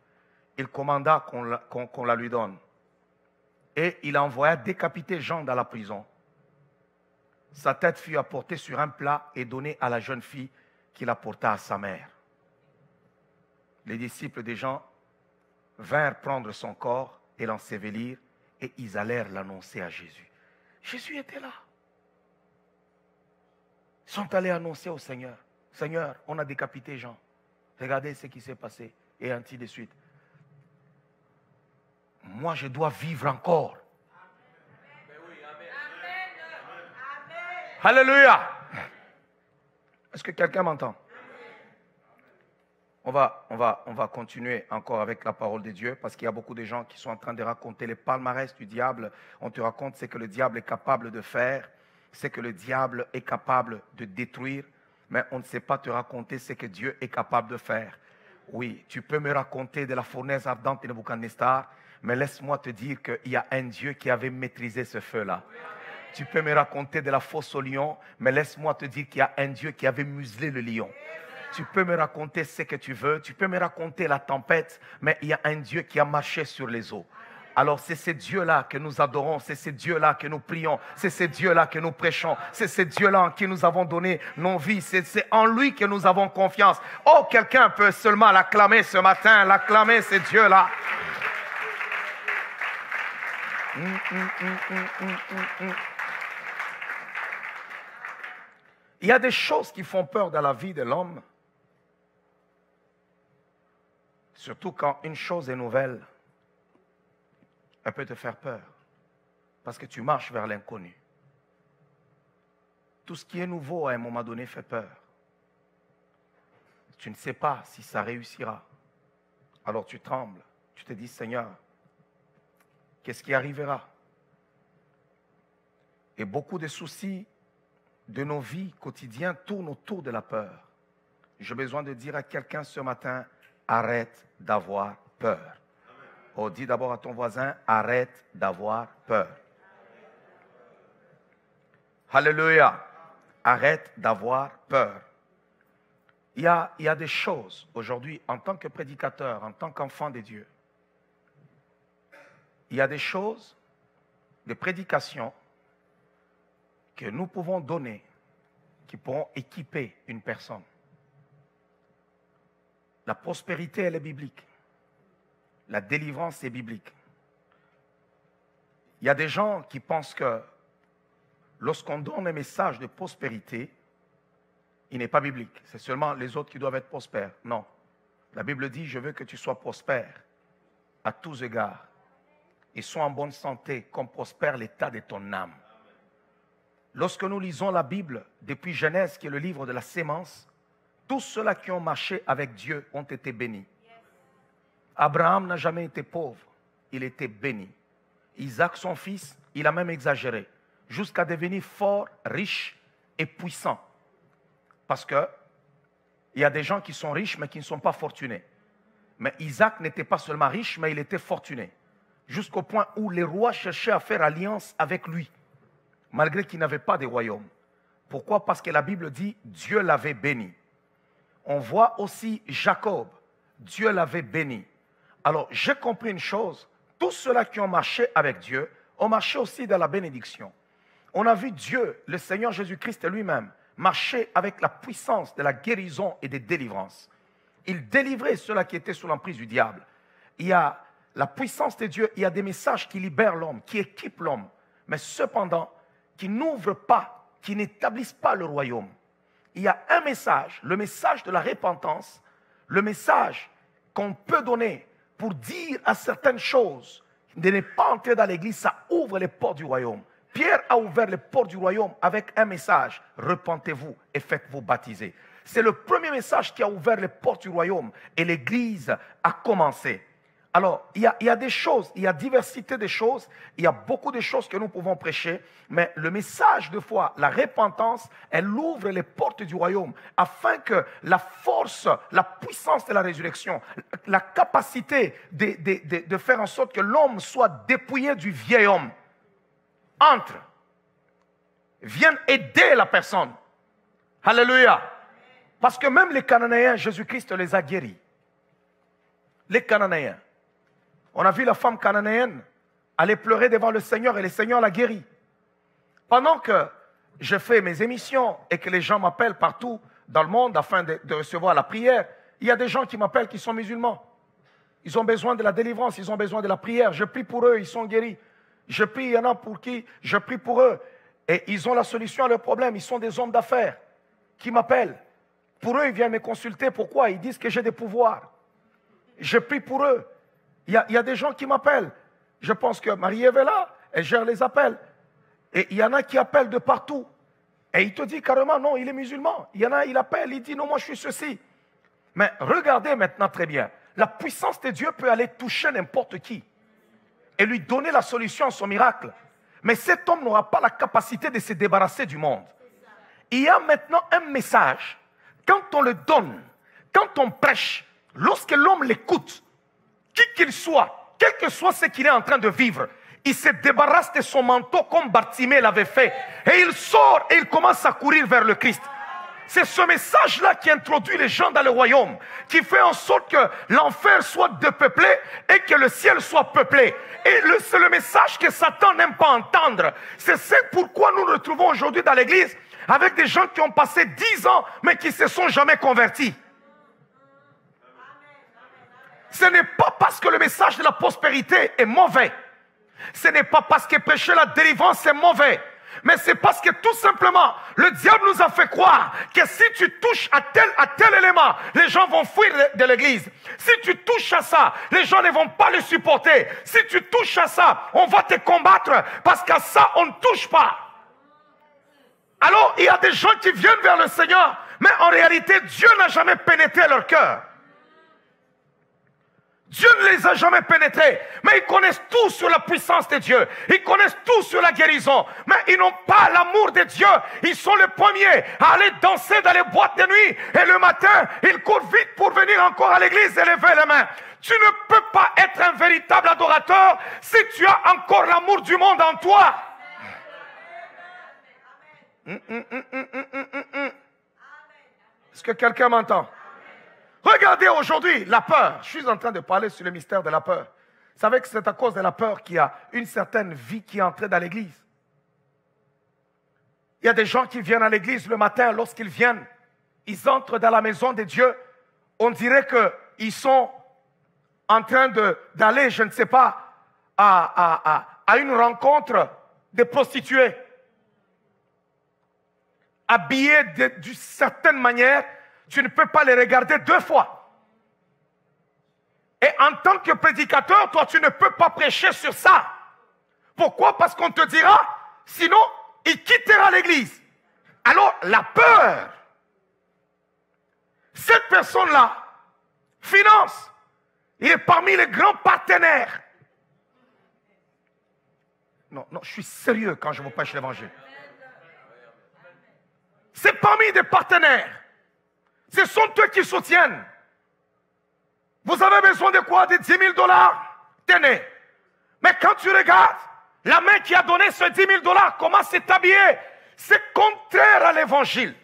il commanda qu'on la lui donne. Et il envoya décapiter Jean dans la prison. Sa tête fut apportée sur un plat et donnée à la jeune fille qui l'apporta à sa mère. Les disciples de Jean vinrent prendre son corps et l'ensevelir, et ils allèrent l'annoncer à Jésus. Jésus était là. Ils sont allés annoncer au Seigneur. Seigneur, on a décapité Jean. Regardez ce qui s'est passé. Et ainsi de suite. Moi, je dois vivre encore. Alléluia. Est-ce que quelqu'un m'entend? On va continuer encore avec la parole de Dieu parce qu'il y a beaucoup de gens qui sont en train de raconter les palmarès du diable. On te raconte ce que le diable est capable de faire, ce que le diable est capable de détruire, mais on ne sait pas te raconter ce que Dieu est capable de faire. Oui, tu peux me raconter de la fournaise ardente de Nebuchadnezzar, mais laisse-moi te dire qu'il y a un Dieu qui avait maîtrisé ce feu-là. Tu peux me raconter de la fosse au lion, mais laisse-moi te dire qu'il y a un Dieu qui avait muselé le lion. Tu peux me raconter ce que tu veux, tu peux me raconter la tempête, mais il y a un Dieu qui a marché sur les eaux. Alors c'est ce Dieu-là que nous adorons, c'est ce Dieu-là que nous prions, c'est ce Dieu-là que nous prêchons, c'est ce Dieu-là en qui nous avons donné nos vies, c'est en lui que nous avons confiance. Oh, quelqu'un peut seulement l'acclamer ce matin, l'acclamer, ce Dieu-là. Il y a des choses qui font peur dans la vie de l'homme. Surtout quand une chose est nouvelle, elle peut te faire peur. Parce que tu marches vers l'inconnu. Tout ce qui est nouveau à un moment donné fait peur. Tu ne sais pas si ça réussira. Alors tu trembles. Tu te dis, Seigneur, qu'est-ce qui arrivera? Et beaucoup de soucis de nos vies quotidiennes tournent autour de la peur. J'ai besoin de dire à quelqu'un ce matin, arrête d'avoir peur. Oh, dis d'abord à ton voisin, arrête d'avoir peur. Alléluia. Arrête d'avoir peur. Il y a des choses aujourd'hui, en tant que prédicateur, en tant qu'enfant de Dieu, il y a des choses, des prédications que nous pouvons donner qui pourront équiper une personne. La prospérité, elle est biblique. La délivrance est biblique. Il y a des gens qui pensent que lorsqu'on donne un message de prospérité, il n'est pas biblique. C'est seulement les autres qui doivent être prospères. Non. La Bible dit, je veux que tu sois prospère à tous égards et sois en bonne santé comme prospère l'état de ton âme. Lorsque nous lisons la Bible, depuis Genèse, qui est le livre de la sémence, tous ceux-là qui ont marché avec Dieu ont été bénis. Abraham n'a jamais été pauvre, il était béni. Isaac, son fils, il a même exagéré, jusqu'à devenir fort, riche et puissant. Parce que il y a des gens qui sont riches, mais qui ne sont pas fortunés. Mais Isaac n'était pas seulement riche, mais il était fortuné. Jusqu'au point où les rois cherchaient à faire alliance avec lui, malgré qu'il n'avait pas de royaume. Pourquoi? Parce que la Bible dit, Dieu l'avait béni. On voit aussi Jacob. Dieu l'avait béni. Alors, j'ai compris une chose. Tous ceux-là qui ont marché avec Dieu ont marché aussi dans la bénédiction. On a vu Dieu, le Seigneur Jésus-Christ lui-même, marcher avec la puissance de la guérison et des délivrances. Il délivrait ceux-là qui étaient sous l'emprise du diable. Il y a la puissance de Dieu, il y a des messages qui libèrent l'homme, qui équipent l'homme, mais cependant, qui n'ouvrent pas, qui n'établissent pas le royaume. Il y a un message, le message de la repentance, le message qu'on peut donner pour dire à certaines choses de ne pas entrer dans l'église, ça ouvre les portes du royaume. Pierre a ouvert les portes du royaume avec un message, repentez-vous et faites-vous baptiser. C'est le premier message qui a ouvert les portes du royaume et l'église a commencé. Alors, il y a des choses, il y a diversité de choses, il y a beaucoup de choses que nous pouvons prêcher, mais le message de foi, la repentance, elle ouvre les portes du royaume afin que la force, la puissance de la résurrection, la capacité de faire en sorte que l'homme soit dépouillé du vieil homme, entre, vienne aider la personne. Alléluia. Parce que même les Cananéens, Jésus-Christ les a guéris. Les Cananéens. On a vu la femme cananéenne aller pleurer devant le Seigneur et le Seigneur l'a guérie. Pendant que je fais mes émissions et que les gens m'appellent partout dans le monde afin de recevoir la prière, il y a des gens qui m'appellent qui sont musulmans. Ils ont besoin de la délivrance, ils ont besoin de la prière. Je prie pour eux, ils sont guéris. Je prie, il y en a pour qui je prie pour eux. Et ils ont la solution à leurs problèmes. Ils sont des hommes d'affaires qui m'appellent. Pour eux, ils viennent me consulter. Pourquoi? Ils disent que j'ai des pouvoirs. Je prie pour eux. Il y a des gens qui m'appellent. Je pense que Marie-Ève est là. Elle gère les appels. Et il y en a qui appellent de partout. Et il te dit carrément, non, il est musulman. Il y en a, il appelle, il dit, non, moi je suis ceci. Mais regardez maintenant très bien. La puissance de Dieu peut aller toucher n'importe qui et lui donner la solution à son miracle. Mais cet homme n'aura pas la capacité de se débarrasser du monde. Il y a maintenant un message. Quand on le donne, quand on prêche, lorsque l'homme l'écoute, qui qu'il soit, quel que soit ce qu'il est en train de vivre, il se débarrasse de son manteau comme Bartimée l'avait fait. Et il sort et il commence à courir vers le Christ. C'est ce message-là qui introduit les gens dans le royaume, qui fait en sorte que l'enfer soit dépeuplé et que le ciel soit peuplé. Et c'est le message que Satan n'aime pas entendre. C'est pourquoi nous nous retrouvons aujourd'hui dans l'église avec des gens qui ont passé 10 ans mais qui ne se sont jamais convertis. Ce n'est pas parce que le message de la prospérité est mauvais. Ce n'est pas parce que prêcher la délivrance est mauvais. Mais c'est parce que tout simplement, le diable nous a fait croire que si tu touches à tel élément, les gens vont fuir de l'église. Si tu touches à ça, les gens ne vont pas le supporter. Si tu touches à ça, on va te combattre parce qu'à ça, on ne touche pas. Alors, il y a des gens qui viennent vers le Seigneur, mais en réalité, Dieu n'a jamais pénétré leur cœur. Dieu ne les a jamais pénétrés, mais ils connaissent tout sur la puissance de Dieu. Ils connaissent tout sur la guérison, mais ils n'ont pas l'amour de Dieu. Ils sont les premiers à aller danser dans les boîtes de nuit et le matin, ils courent vite pour venir encore à l'église et lever les mains. Tu ne peux pas être un véritable adorateur si tu as encore l'amour du monde en toi. Est-ce que quelqu'un m'entend? Regardez aujourd'hui la peur. Je suis en train de parler sur le mystère de la peur. Vous savez que c'est à cause de la peur qu'il y a une certaine vie qui est entrée dans l'église. Il y a des gens qui viennent à l'église le matin, lorsqu'ils viennent, ils entrent dans la maison de Dieu. On dirait qu'ils sont en train d'aller, je ne sais pas, à une rencontre de prostituées. Habillés d'une certaine manière, tu ne peux pas les regarder 2 fois. Et en tant que prédicateur, toi, tu ne peux pas prêcher sur ça. Pourquoi? Parce qu'on te dira, sinon, il quittera l'église. Alors, la peur, cette personne-là, finance, il est parmi les grands partenaires. Non, je suis sérieux quand je vous prêche l'évangile. C'est parmi des partenaires. Ce sont eux qui soutiennent. Vous avez besoin de quoi? De 10 000 $? Tenez. Mais quand tu regardes, la main qui a donné ce 10 000 $, comment s'est habillée? C'est contraire à l'évangile.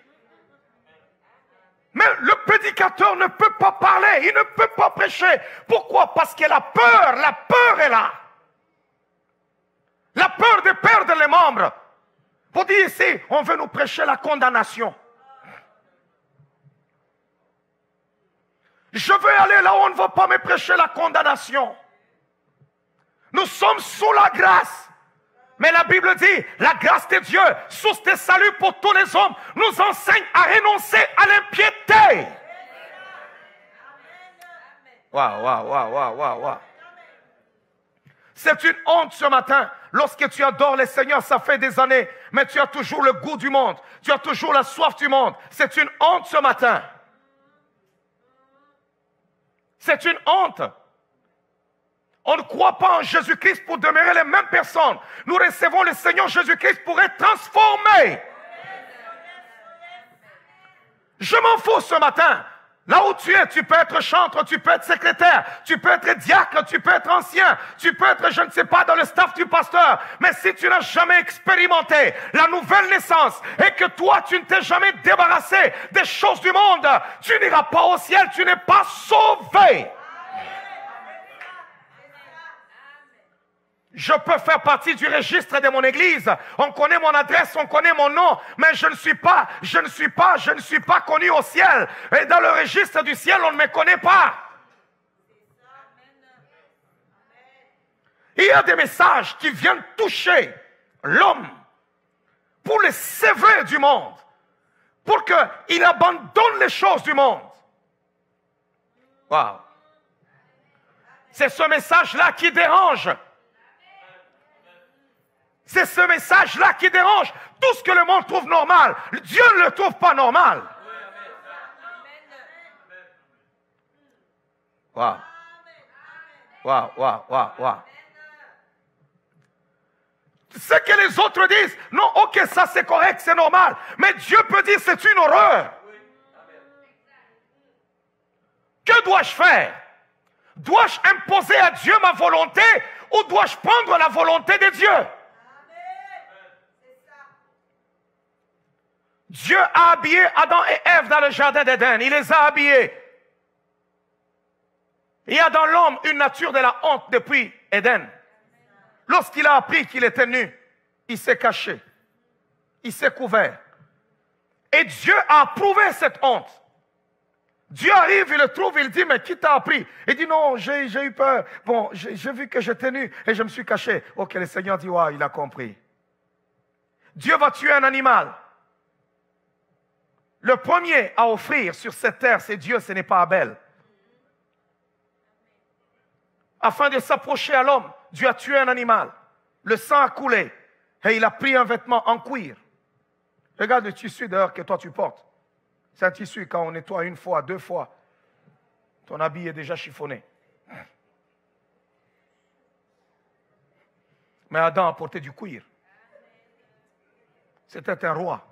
Mais le prédicateur ne peut pas parler, il ne peut pas prêcher. Pourquoi? Parce que la peur est là. La peur de perdre les membres. Pour dire ici, on veut nous prêcher la condamnation. Je veux aller là où on ne va pas me prêcher la condamnation. Nous sommes sous la grâce. Mais la Bible dit, la grâce de Dieu, source de salut pour tous les hommes, nous enseigne à renoncer à l'impiété. Waouh. C'est une honte ce matin. Lorsque tu adores le Seigneur, ça fait des années, mais tu as toujours le goût du monde. Tu as toujours la soif du monde. C'est une honte ce matin. C'est une honte. On ne croit pas en Jésus-Christ pour demeurer les mêmes personnes. Nous recevons le Seigneur Jésus-Christ pour être transformés. Je m'en fous ce matin. Là où tu es, tu peux être chanteur, tu peux être secrétaire, tu peux être diacre, tu peux être ancien, tu peux être, je ne sais pas, dans le staff du pasteur. Mais si tu n'as jamais expérimenté la nouvelle naissance et que toi, tu ne t'es jamais débarrassé des choses du monde, tu n'iras pas au ciel, tu n'es pas sauvé. Je peux faire partie du registre de mon église. On connaît mon adresse, on connaît mon nom, mais je ne suis pas connu au ciel. Et dans le registre du ciel, on ne me connaît pas. Il y a des messages qui viennent toucher l'homme pour le sévrer du monde, pour qu'il abandonne les choses du monde. Wow. C'est ce message-là qui dérange. C'est ce message-là qui dérange. Tout ce que le monde trouve normal, Dieu ne le trouve pas normal. Waouh. Ce que les autres disent, non, ok, ça c'est correct, c'est normal. Mais Dieu peut dire c'est une horreur. Que dois-je faire? Dois-je imposer à Dieu ma volonté ou dois-je prendre la volonté de Dieu? Dieu a habillé Adam et Ève dans le jardin d'Éden. Il les a habillés. Il y a dans l'homme une nature de la honte depuis Éden. Lorsqu'il a appris qu'il était nu, il s'est caché. Il s'est couvert. Et Dieu a approuvé cette honte. Dieu arrive, il le trouve, il dit, mais qui t'a appris? Il dit, non, j'ai eu peur. Bon, j'ai vu que j'étais nu et je me suis caché. Ok, le Seigneur dit, ouais, il a compris. Dieu va tuer un animal. Le premier à offrir sur cette terre, c'est Dieu, ce n'est pas Abel. Afin de s'approcher à l'homme, Dieu a tué un animal. Le sang a coulé et il a pris un vêtement en cuir. Regarde le tissu d'ailleurs que toi tu portes. C'est un tissu, quand on nettoie une fois, deux fois, ton habit est déjà chiffonné. Mais Adam a porté du cuir. C'était un roi.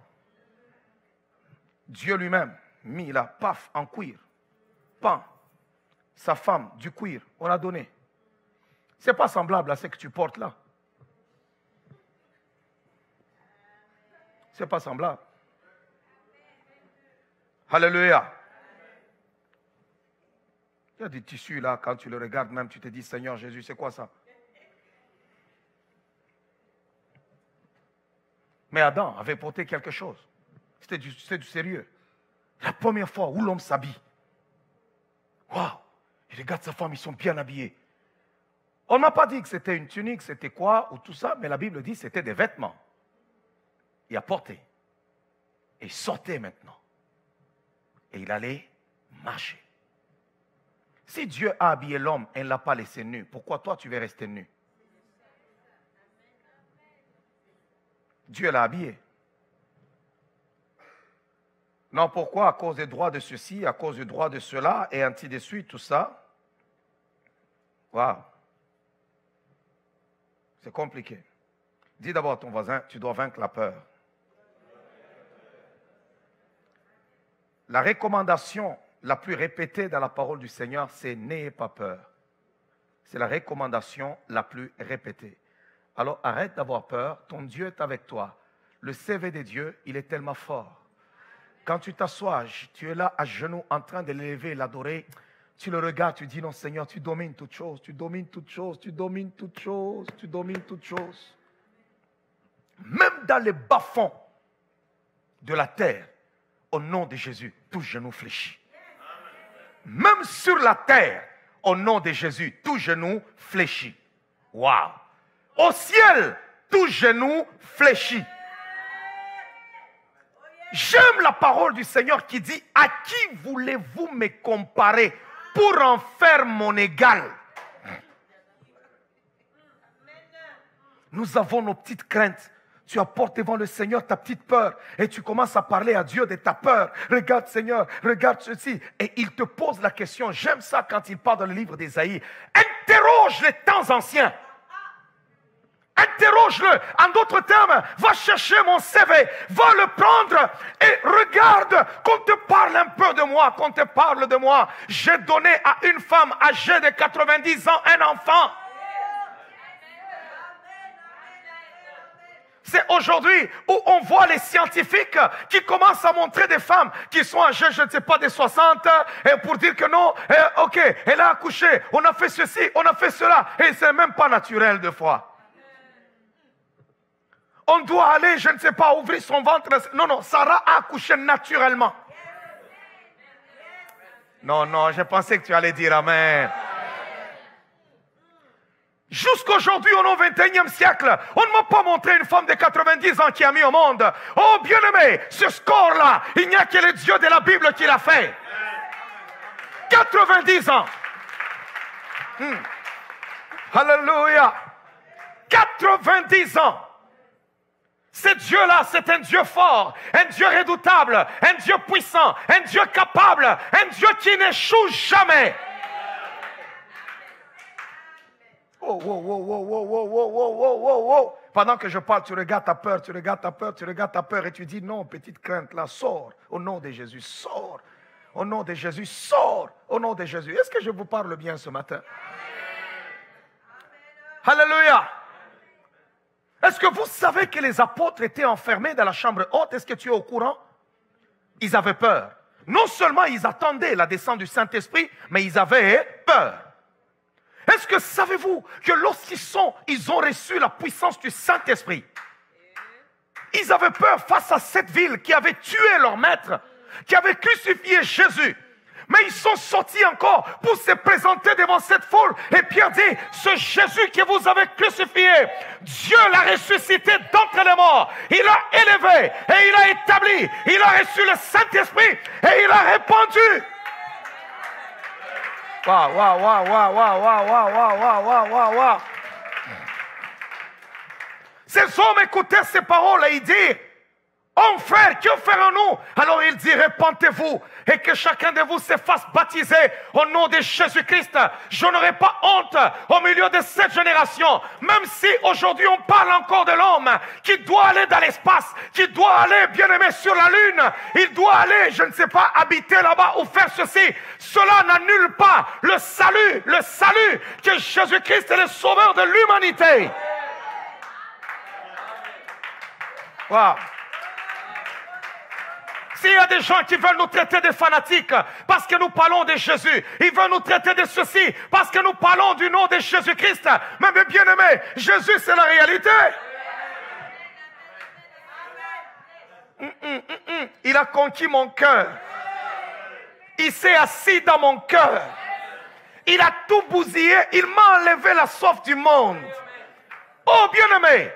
Dieu lui-même mit la paf en cuir. Pan. Sa femme, du cuir, on l'a donné. Ce n'est pas semblable à ce que tu portes là. Ce n'est pas semblable. Alléluia. Il y a des tissus là, quand tu le regardes même, tu te dis, Seigneur Jésus, c'est quoi ça? Mais Adam avait porté quelque chose. C'était du sérieux. La première fois où l'homme s'habille. Waouh! Il regarde sa femme, ils sont bien habillés. On ne m'a pas dit que c'était une tunique, c'était quoi, ou tout ça, mais la Bible dit que c'était des vêtements. Il a porté. Et il sortait maintenant. Et il allait marcher. Si Dieu a habillé l'homme et ne l'a pas laissé nu, pourquoi toi tu veux rester nu? Dieu l'a habillé. Non, pourquoi? À cause des droits de ceci, à cause du droit de cela, et ainsi de suite, tout ça. Waouh. C'est compliqué. Dis d'abord à ton voisin, tu dois vaincre la peur. La recommandation la plus répétée dans la parole du Seigneur, c'est « n'ayez pas peur ». C'est la recommandation la plus répétée. Alors arrête d'avoir peur, ton Dieu est avec toi. Le CV de Dieu, il est tellement fort. Quand tu t'assois, tu es là à genoux en train de l'élever et l'adorer. Tu le regardes, tu dis non Seigneur, tu domines toutes choses, tu domines toutes choses, tu domines toutes choses, tu domines toutes choses. Même dans les bas-fonds de la terre, au nom de Jésus, tout genou fléchit. Même sur la terre, au nom de Jésus, tout genou fléchit. Waouh! Au ciel, tout genou fléchit. J'aime la parole du Seigneur qui dit, à qui voulez-vous me comparer pour en faire mon égal? Nous avons nos petites craintes. Tu apportes devant le Seigneur ta petite peur et tu commences à parler à Dieu de ta peur. Regarde Seigneur, regarde ceci. Et il te pose la question. J'aime ça quand il parle dans le livre d'Ésaïe. Interroge les temps anciens. Interroge-le. En d'autres termes, va chercher mon CV, va le prendre et regarde qu'on te parle un peu de moi, qu'on te parle de moi. J'ai donné à une femme âgée de 90 ans un enfant. C'est aujourd'hui où on voit les scientifiques qui commencent à montrer des femmes qui sont âgées, je ne sais pas, des 60, et pour dire que non, ok, elle a accouché, on a fait ceci, on a fait cela, et c'est même pas naturel des fois. On doit aller, je ne sais pas, ouvrir son ventre. Non, non, Sarah a accouché naturellement. Non, non, je pensais que tu allais dire amen. Jusqu'aujourd'hui, au 21e siècle, on ne m'a pas montré une femme de 90 ans qui a mis au monde. Oh, bien-aimé, ce score-là, il n'y a que le Dieu de la Bible qui l'a fait. 90 ans. Alléluia. 90 ans. Ce Dieu-là, c'est un Dieu fort, un Dieu redoutable, un Dieu puissant, un Dieu capable, un Dieu qui n'échoue jamais. Oh, oh, oh, oh, oh, oh, oh, oh, oh, oh. Pendant que je parle, tu regardes ta peur, tu regardes ta peur, tu regardes ta peur et tu dis non, petite crainte là, sors au nom de Jésus, sors au nom de Jésus, sors au nom de Jésus. Est-ce que je vous parle bien ce matin? Alléluia. Est-ce que vous savez que les apôtres étaient enfermés dans la chambre haute? Est-ce que tu es au courant? Ils avaient peur. Non seulement ils attendaient la descente du Saint-Esprit, mais ils avaient peur. Est-ce que savez-vous que ils ont reçu la puissance du Saint-Esprit, ils avaient peur face à cette ville qui avait tué leur maître, qui avait crucifié Jésus. Mais ils sont sortis encore pour se présenter devant cette foule. Et Pierre dit, ce Jésus que vous avez crucifié, Dieu l'a ressuscité d'entre les morts. Il l'a élevé et il l'a établi. Il a reçu le Saint-Esprit et il a répandu. Waouh, waouh, waouh, waouh, waouh, waouh, waouh, waouh, waouh, waouh. Ces hommes écoutaient ces paroles et ils disent, oh frère, que ferons-nous? Alors il dit, répentez-vous et que chacun de vous se fasse baptiser au nom de Jésus-Christ. Je n'aurai pas honte au milieu de cette génération, même si aujourd'hui on parle encore de l'homme qui doit aller dans l'espace, qui doit aller bien aimé sur la lune, il doit aller, je ne sais pas, habiter là-bas ou faire ceci. Cela n'annule pas le salut que Jésus-Christ est le sauveur de l'humanité. Wow. S'il y a des gens qui veulent nous traiter de fanatiques parce que nous parlons de Jésus, ils veulent nous traiter de ceci parce que nous parlons du nom de Jésus-Christ. Mais bien aimé, Jésus c'est la réalité. Il a conquis mon cœur. Il s'est assis dans mon cœur. Il a tout bousillé. Il m'a enlevé la soif du monde. Oh bien aimé.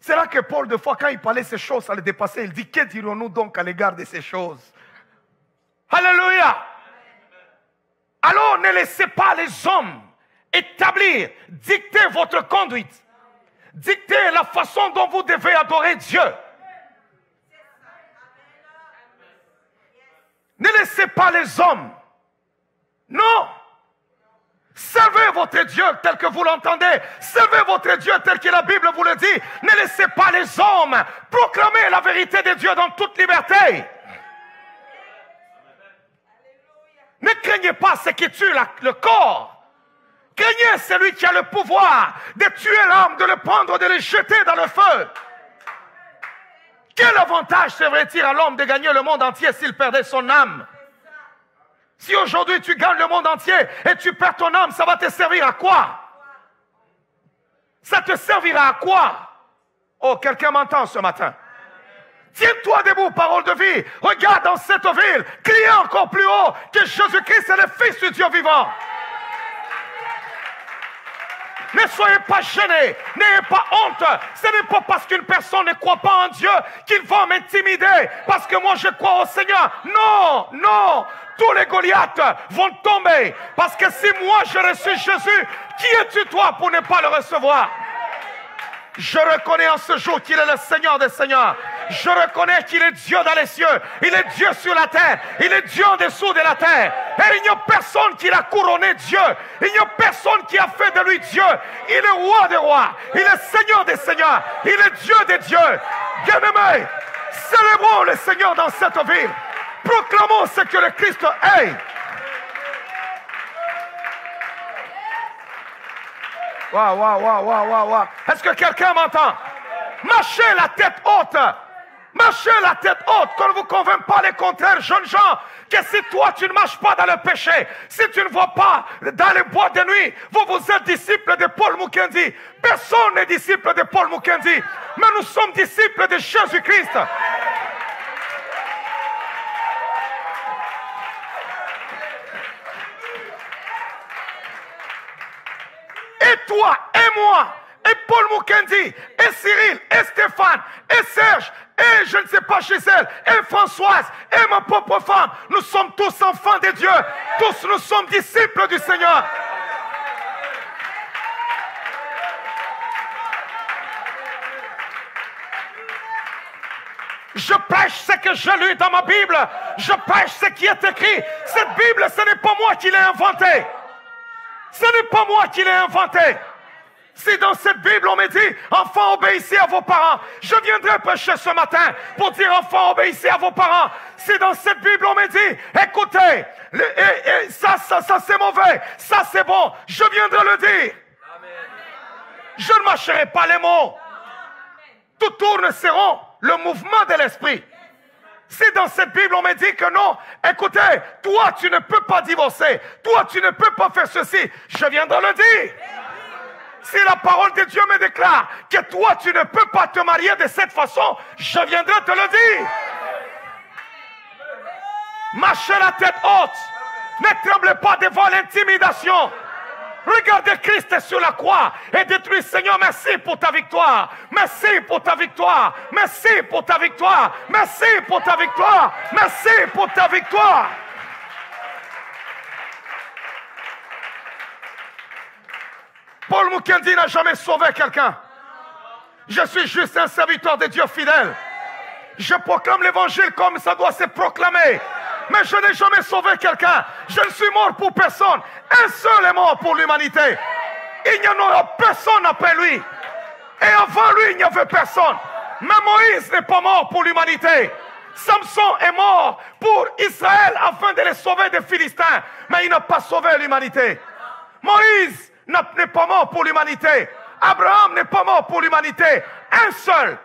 C'est là que Paul, de fois, quand il parlait de ces choses, ça le dépassait. Il dit, que dirons-nous donc à l'égard de ces choses? Alléluia! Alors, ne laissez pas les hommes établir, dicter votre conduite. Dicter la façon dont vous devez adorer Dieu. Ne laissez pas les hommes. Non! Servez votre Dieu tel que vous l'entendez. Servez votre Dieu tel que la Bible vous le dit. Ne laissez pas les hommes proclamer la vérité de Dieu dans toute liberté. Ne craignez pas ce qui tue le corps. Craignez celui qui a le pouvoir de tuer l'âme, de le prendre, de le jeter dans le feu. Quel avantage servirait-il à l'homme de gagner le monde entier s'il perdait son âme? Si aujourd'hui tu gagnes le monde entier et tu perds ton âme, ça va te servir à quoi? Ça te servira à quoi? Oh, quelqu'un m'entend ce matin? Tiens-toi debout, parole de vie. Regarde dans cette ville, crie encore plus haut que Jésus-Christ est le Fils du Dieu vivant. Ne soyez pas gênés, n'ayez pas honte. Ce n'est pas parce qu'une personne ne croit pas en Dieu qu'il va m'intimider parce que moi je crois au Seigneur. Non, non, tous les Goliaths vont tomber parce que si moi je reçu Jésus, qui es-tu toi pour ne pas le recevoir? Je reconnais en ce jour qu'il est le Seigneur des Seigneurs. Je reconnais qu'il est Dieu dans les cieux. Il est Dieu sur la terre. Il est Dieu en dessous de la terre. Et il n'y a personne qui l'a couronné Dieu. Il n'y a personne qui a fait de lui Dieu. Il est roi des rois. Il est Seigneur des seigneurs. Il est Dieu des dieux. Bien-aimés, célébrons le Seigneur dans cette ville. Proclamons ce que le Christ est. Waouh, waouh, waouh, waouh, waouh, waouh. Est-ce que quelqu'un m'entend? Marchez la tête haute. Marchez la tête haute. Qu'on ne vous convainc pas les contraires, jeunes gens. Que si toi tu ne marches pas dans le péché, si tu ne vas pas dans les bois de nuit, vous êtes disciples de Paul Mukendi. Personne n'est disciple de Paul Mukendi. Mais nous sommes disciples de Jésus-Christ. Et toi, et moi, et Paul Mukendi, et Cyril, et Stéphane, et Serge, et je ne sais pas Gisèle, et Françoise, et ma propre femme, nous sommes tous enfants de Dieu. Tous nous sommes disciples du Seigneur. Je prêche ce que j'ai lu dans ma Bible. Je prêche ce qui est écrit. Cette Bible, ce n'est pas moi qui l'ai inventée. Ce n'est pas moi qui l'ai inventé. Si dans cette Bible on me dit enfants obéissez à vos parents, je viendrai prêcher ce matin pour dire enfants obéissez à vos parents. Si dans cette Bible on me dit écoutez, ça c'est mauvais, ça c'est bon, je viendrai le dire. Je ne mâcherai pas les mots. Tout tourne seront le mouvement de l'esprit. Si dans cette Bible on me dit que non, écoutez, toi tu ne peux pas divorcer, toi tu ne peux pas faire ceci, je viendrai le dire. Si la parole de Dieu me déclare que toi tu ne peux pas te marier de cette façon, je viendrai te le dire. Marchez la tête haute, ne tremblez pas devant l'intimidation. Regardez Christ sur la croix et dites-lui Seigneur, merci pour ta victoire. Merci pour ta victoire. Merci pour ta victoire. Merci pour ta victoire. Merci pour ta victoire. Paul Mukendi n'a jamais sauvé quelqu'un. Je suis juste un serviteur de Dieu fidèle. Je proclame l'évangile comme ça doit se proclamer. Mais je n'ai jamais sauvé quelqu'un. Je ne suis mort pour personne. Un seul est mort pour l'humanité. Il n'y en aura personne après lui. Et avant lui, il n'y avait personne. Mais Moïse n'est pas mort pour l'humanité. Samson est mort pour Israël afin de les sauver des Philistins. Mais il n'a pas sauvé l'humanité. Moïse n'est pas mort pour l'humanité. Abraham n'est pas mort pour l'humanité. Un seul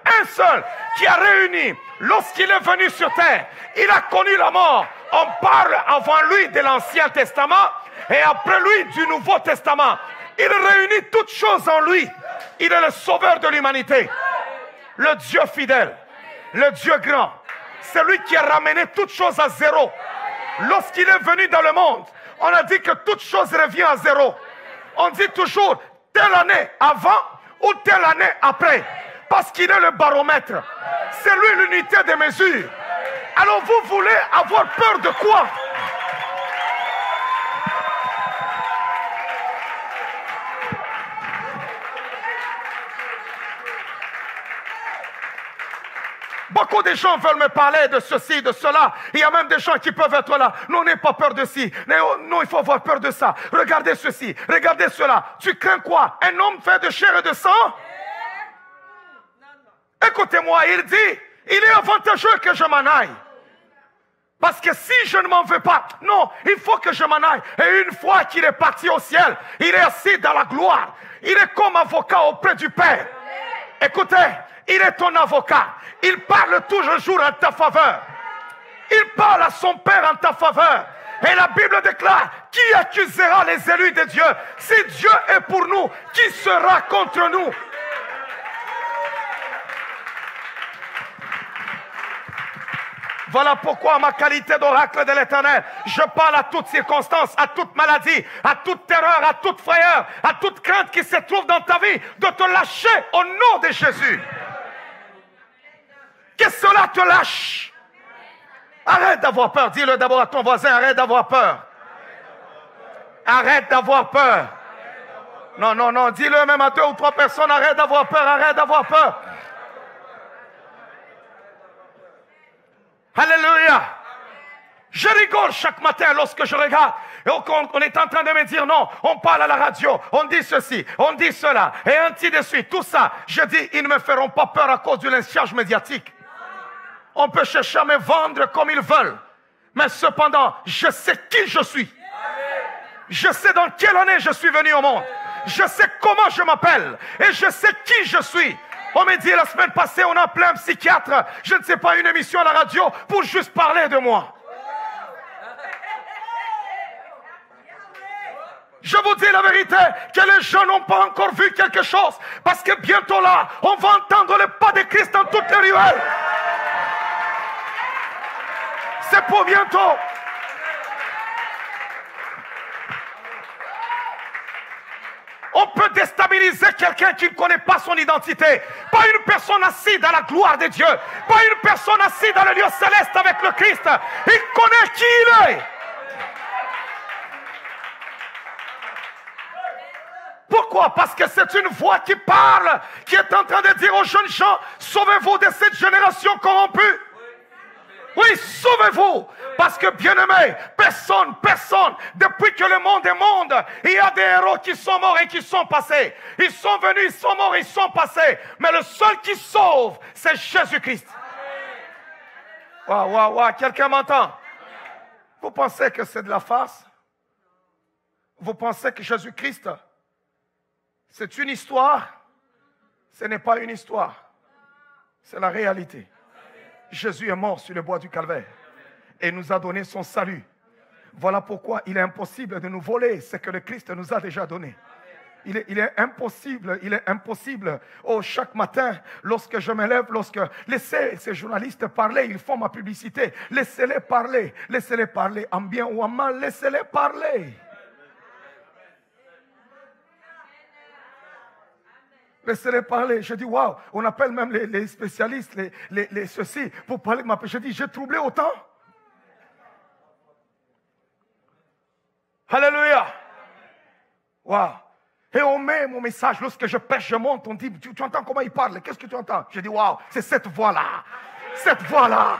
qui a réuni, lorsqu'il est venu sur terre, il a connu la mort. On parle avant lui de l'Ancien Testament et après lui du Nouveau Testament. Il réunit toutes choses en lui. Il est le sauveur de l'humanité. Le Dieu fidèle, le Dieu grand. C'est lui qui a ramené toutes choses à zéro. Lorsqu'il est venu dans le monde, on a dit que toute chose revient à zéro. On dit toujours telle année avant ou telle année après. Parce qu'il est le baromètre. C'est lui l'unité des mesures. Alors vous voulez avoir peur de quoi? Beaucoup de gens veulent me parler de ceci, de cela. Il y a même des gens qui peuvent être là. Non, n'aie pas peur de ci. Non, il faut avoir peur de ça. Regardez ceci, regardez cela. Tu crains quoi? Un homme fait de chair et de sang? Écoutez-moi, il dit, il est avantageux que je m'en aille. Parce que si je ne m'en veux pas, non, il faut que je m'en aille. Et une fois qu'il est parti au ciel, il est assis dans la gloire. Il est comme avocat auprès du Père. Écoutez, il est ton avocat. Il parle toujours en ta faveur. Il parle à son Père en ta faveur. Et la Bible déclare, qui accusera les élus de Dieu? Si Dieu est pour nous, qui sera contre nous? Voilà pourquoi, en ma qualité d'oracle de l'Éternel, je parle à toute circonstance, à toute maladie, à toute terreur, à toute frayeur, à toute crainte qui se trouve dans ta vie, de te lâcher au nom de Jésus. Que cela te lâche. Arrête d'avoir peur. Dis-le d'abord à ton voisin, arrête d'avoir peur. Arrête d'avoir peur. Non, non, non, dis-le même à 2 ou 3 personnes, arrête d'avoir peur, arrête d'avoir peur. Alléluia. Je rigole chaque matin lorsque je regarde. Et on est en train de me dire non, on parle à la radio, on dit ceci, on dit cela, et ainsi de suite. Tout ça, je dis, ils ne me feront pas peur à cause du lynchage médiatique. On peut chercher à me vendre comme ils veulent. Mais cependant, je sais qui je suis. Je sais dans quelle année je suis venu au monde. Je sais comment je m'appelle. Et je sais qui je suis. On m'a dit la semaine passée, on a appelé un psychiatre, je ne sais pas, une émission à la radio pour juste parler de moi. Je vous dis la vérité, que les gens n'ont pas encore vu quelque chose. Parce que bientôt là, on va entendre le pas de Christ dans toutes les ruelles. C'est pour bientôt. On peut déstabiliser quelqu'un qui ne connaît pas son identité. Pas une personne assise dans la gloire de Dieu. Pas une personne assise dans le lieu céleste avec le Christ. Il connaît qui il est. Pourquoi? Parce que c'est une voix qui parle, qui est en train de dire aux jeunes gens, sauvez-vous de cette génération corrompue. Oui, sauvez-vous. Parce que, bien-aimés, personne, depuis que le monde est monde, il y a des héros qui sont morts et qui sont passés. Ils sont venus, ils sont morts, ils sont passés. Mais le seul qui sauve, c'est Jésus-Christ. Waouh, quelqu'un m'entend? Vous pensez que c'est de la farce? Vous pensez que Jésus-Christ, c'est une histoire? Ce n'est pas une histoire. C'est la réalité. Jésus est mort sur le bois du Calvaire et nous a donné son salut. Voilà pourquoi il est impossible de nous voler ce que le Christ nous a déjà donné. Il est impossible. Oh, chaque matin, lorsque je me lève, laissez ces journalistes parler, ils font ma publicité. Laissez-les parler, en bien ou en mal, laissez-les parler. Laissez-les parler. Je dis, waouh, on appelle même les spécialistes, les ceci, pour parler de ma péché. Je dis, j'ai troublé autant. Alléluia. Waouh. Et on met mon message, lorsque je pêche, je monte, on dit, tu entends comment il parle? Qu'est-ce que tu entends? Je dis, waouh, c'est cette voix-là. Cette voix-là.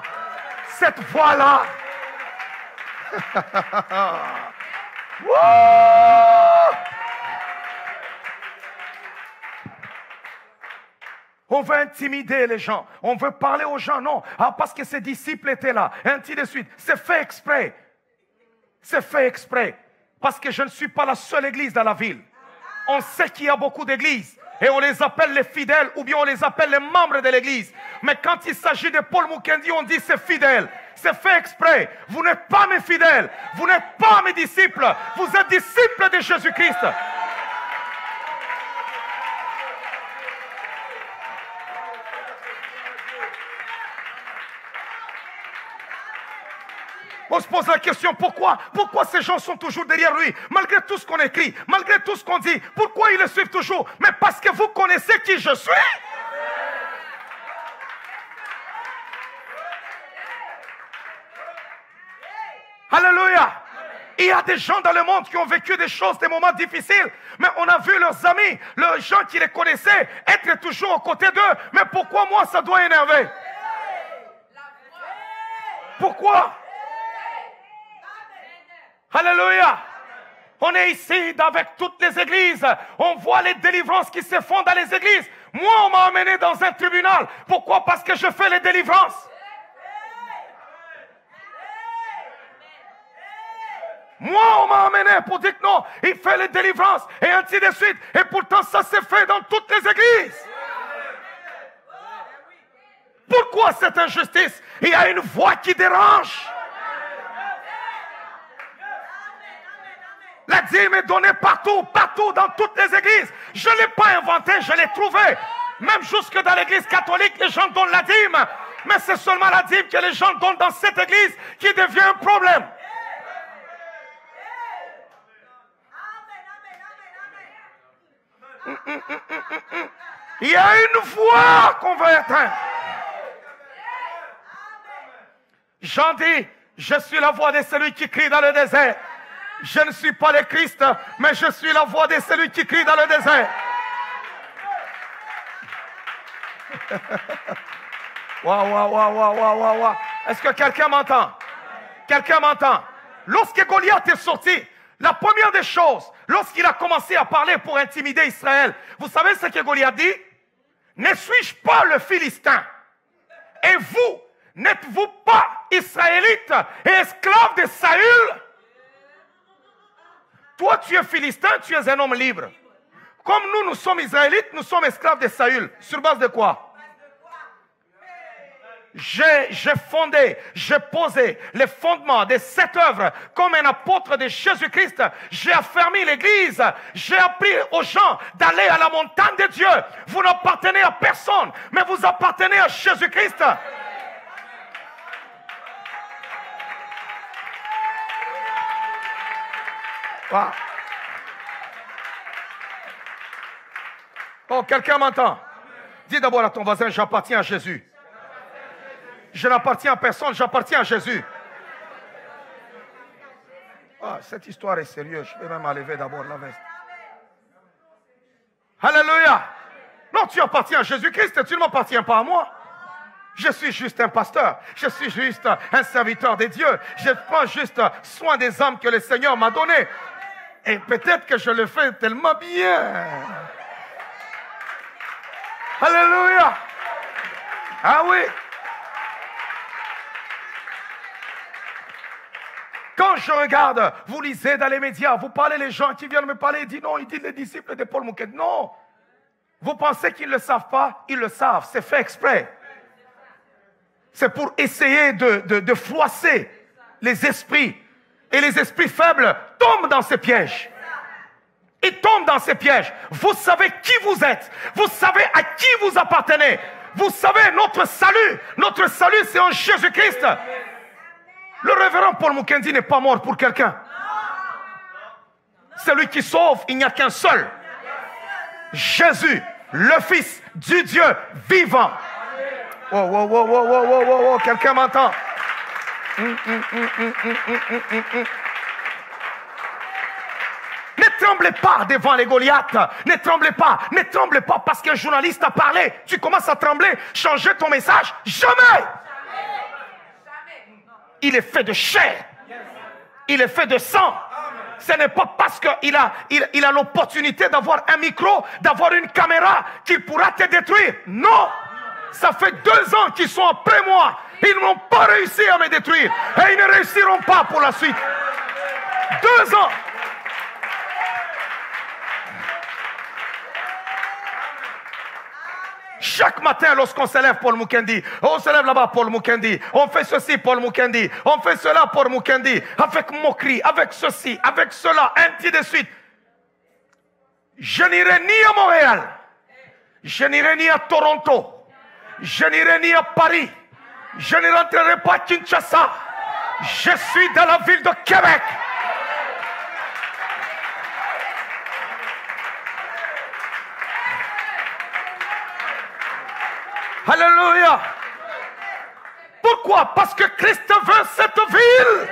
Cette voix-là. Wouh! On veut intimider les gens. On veut parler aux gens. Non, parce que ses disciples étaient là. Et ainsi de suite. C'est fait exprès. C'est fait exprès. Parce que je ne suis pas la seule église dans la ville. On sait qu'il y a beaucoup d'églises. Et on les appelle les fidèles ou bien on les appelle les membres de l'église. Mais quand il s'agit de Paul Mukendi, on dit c'est fidèle. C'est fait exprès. Vous n'êtes pas mes fidèles. Vous n'êtes pas mes disciples. Vous êtes disciples de Jésus-Christ. On se pose la question, pourquoi ces gens sont toujours derrière lui? Malgré tout ce qu'on écrit, malgré tout ce qu'on dit, pourquoi ils le suivent toujours? Mais parce que vous connaissez qui je suis. Alléluia. Il y a des gens dans le monde qui ont vécu des choses, des moments difficiles, mais on a vu leurs amis, les gens qui les connaissaient, être toujours aux côtés d'eux. Mais pourquoi moi ça doit énerver? Pourquoi? Alléluia. On est ici avec toutes les églises. On voit les délivrances qui se font dans les églises. Moi, on m'a amené dans un tribunal. Pourquoi? Parce que je fais les délivrances. Moi, on m'a amené pour dire que non, il fait les délivrances et ainsi de suite. Et pourtant, ça s'est fait dans toutes les églises. Pourquoi cette injustice? Il y a une voix qui dérange. La dîme est donnée partout, partout, dans toutes les églises. Je ne l'ai pas inventé, je l'ai trouvé. Même jusque dans l'église catholique, les gens donnent la dîme. Mais c'est seulement la dîme que les gens donnent dans cette église qui devient un problème. Il y a une voix qu'on veut éteindre. Jean dit, je suis la voix de celui qui crie dans le désert. Je ne suis pas le Christ, mais je suis la voix de celui qui crie dans le désert. Waouh. Est-ce que quelqu'un m'entend? Quelqu'un m'entend? Lorsque Goliath est sorti, la première des choses, lorsqu'il a commencé à parler pour intimider Israël, vous savez ce que Goliath dit? Ne suis-je pas le Philistin? Et vous, n'êtes-vous pas Israélites et esclaves de Saül? Toi, tu es Philistin, tu es un homme libre. Comme nous, nous sommes Israélites, nous sommes esclaves de Saül. Sur base de quoi? J'ai fondé, j'ai posé les fondements de cette œuvre comme un apôtre de Jésus-Christ. J'ai affermi l'église. J'ai appris aux gens d'aller à la montagne de Dieu. Vous n'appartenez à personne, mais vous appartenez à Jésus-Christ. Wow. Oh, quelqu'un m'entend? Dis d'abord à ton voisin, j'appartiens à Jésus. Je n'appartiens à personne, j'appartiens à Jésus. Ah, cette histoire est sérieuse. Je vais même enlever d'abord la veste. Alléluia. Non, tu appartiens à Jésus-Christ, tu ne m'appartiens pas à moi. Je suis juste un pasteur. Je suis juste un serviteur de Dieu. Je prends juste soin des âmes que le Seigneur m'a données. Et peut-être que je le fais tellement bien. Alléluia. Ah oui. Quand je regarde, vous lisez dans les médias, vous parlez les gens qui viennent me parler, ils disent non, ils disent les disciples de Paul Mukendi. Non. Vous pensez qu'ils ne le savent pas? Ils le savent, c'est fait exprès. C'est pour essayer de froisser les esprits. Et les esprits faibles tombent dans ces pièges. Ils tombent dans ces pièges. Vous savez qui vous êtes. Vous savez à qui vous appartenez. Vous savez notre salut. Notre salut, c'est en Jésus-Christ. Le révérend Paul Mukendi n'est pas mort pour quelqu'un. Celui qui sauve, il n'y a qu'un seul. Jésus, le Fils du Dieu vivant. Oh, quelqu'un m'entend? Ne tremblez pas devant les Goliaths. Ne tremblez pas. Ne tremblez pas parce qu'un journaliste a parlé. Tu commences à trembler. Changer ton message. Jamais. Il est fait de chair. Il est fait de sang. Ce n'est pas parce qu'il a l'opportunité d'avoir un micro, d'avoir une caméra qu'il pourra te détruire. Non. Ça fait 2 ans qu'ils sont après moi. Ils n'ont pas réussi à me détruire. Et ils ne réussiront pas pour la suite. 2 ans. Chaque matin, lorsqu'on se lève, Paul Mukendi, on se lève là-bas, Paul Mukendi, on fait ceci, Paul Mukendi, on fait cela, Paul Mukendi, avec moquerie, avec ceci, avec cela, ainsi de suite. Je n'irai ni à Montréal, je n'irai ni à Toronto, je n'irai ni à Paris, je ne rentrerai pas à Kinshasa, je suis dans la ville de Québec. Alléluia. Pourquoi? Parce que Christ veut cette ville.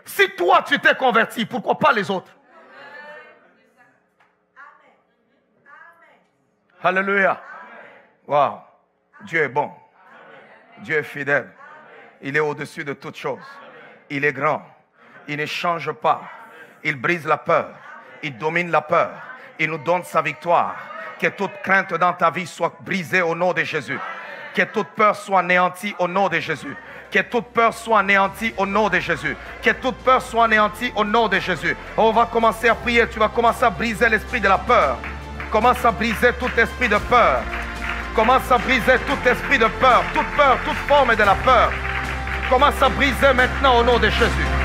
Si toi tu t'es converti, pourquoi pas les autres? Alléluia. Wow. Dieu est bon. Dieu est fidèle. Il est au-dessus de toutes choses. Il est grand. Il ne change pas. Il brise la peur. Il domine la peur. Il nous donne sa victoire. Que toute crainte dans ta vie soit brisée au nom de Jésus. Que toute peur soit anéantie au nom de Jésus. Que toute peur soit anéantie au nom de Jésus. Que toute peur soit anéantie au nom de Jésus. On va commencer à prier. Tu vas commencer à briser l'esprit de la peur. Commence à briser tout esprit de peur. Commence à briser tout esprit de peur, toute forme de la peur. Commence à briser maintenant au nom de Jésus.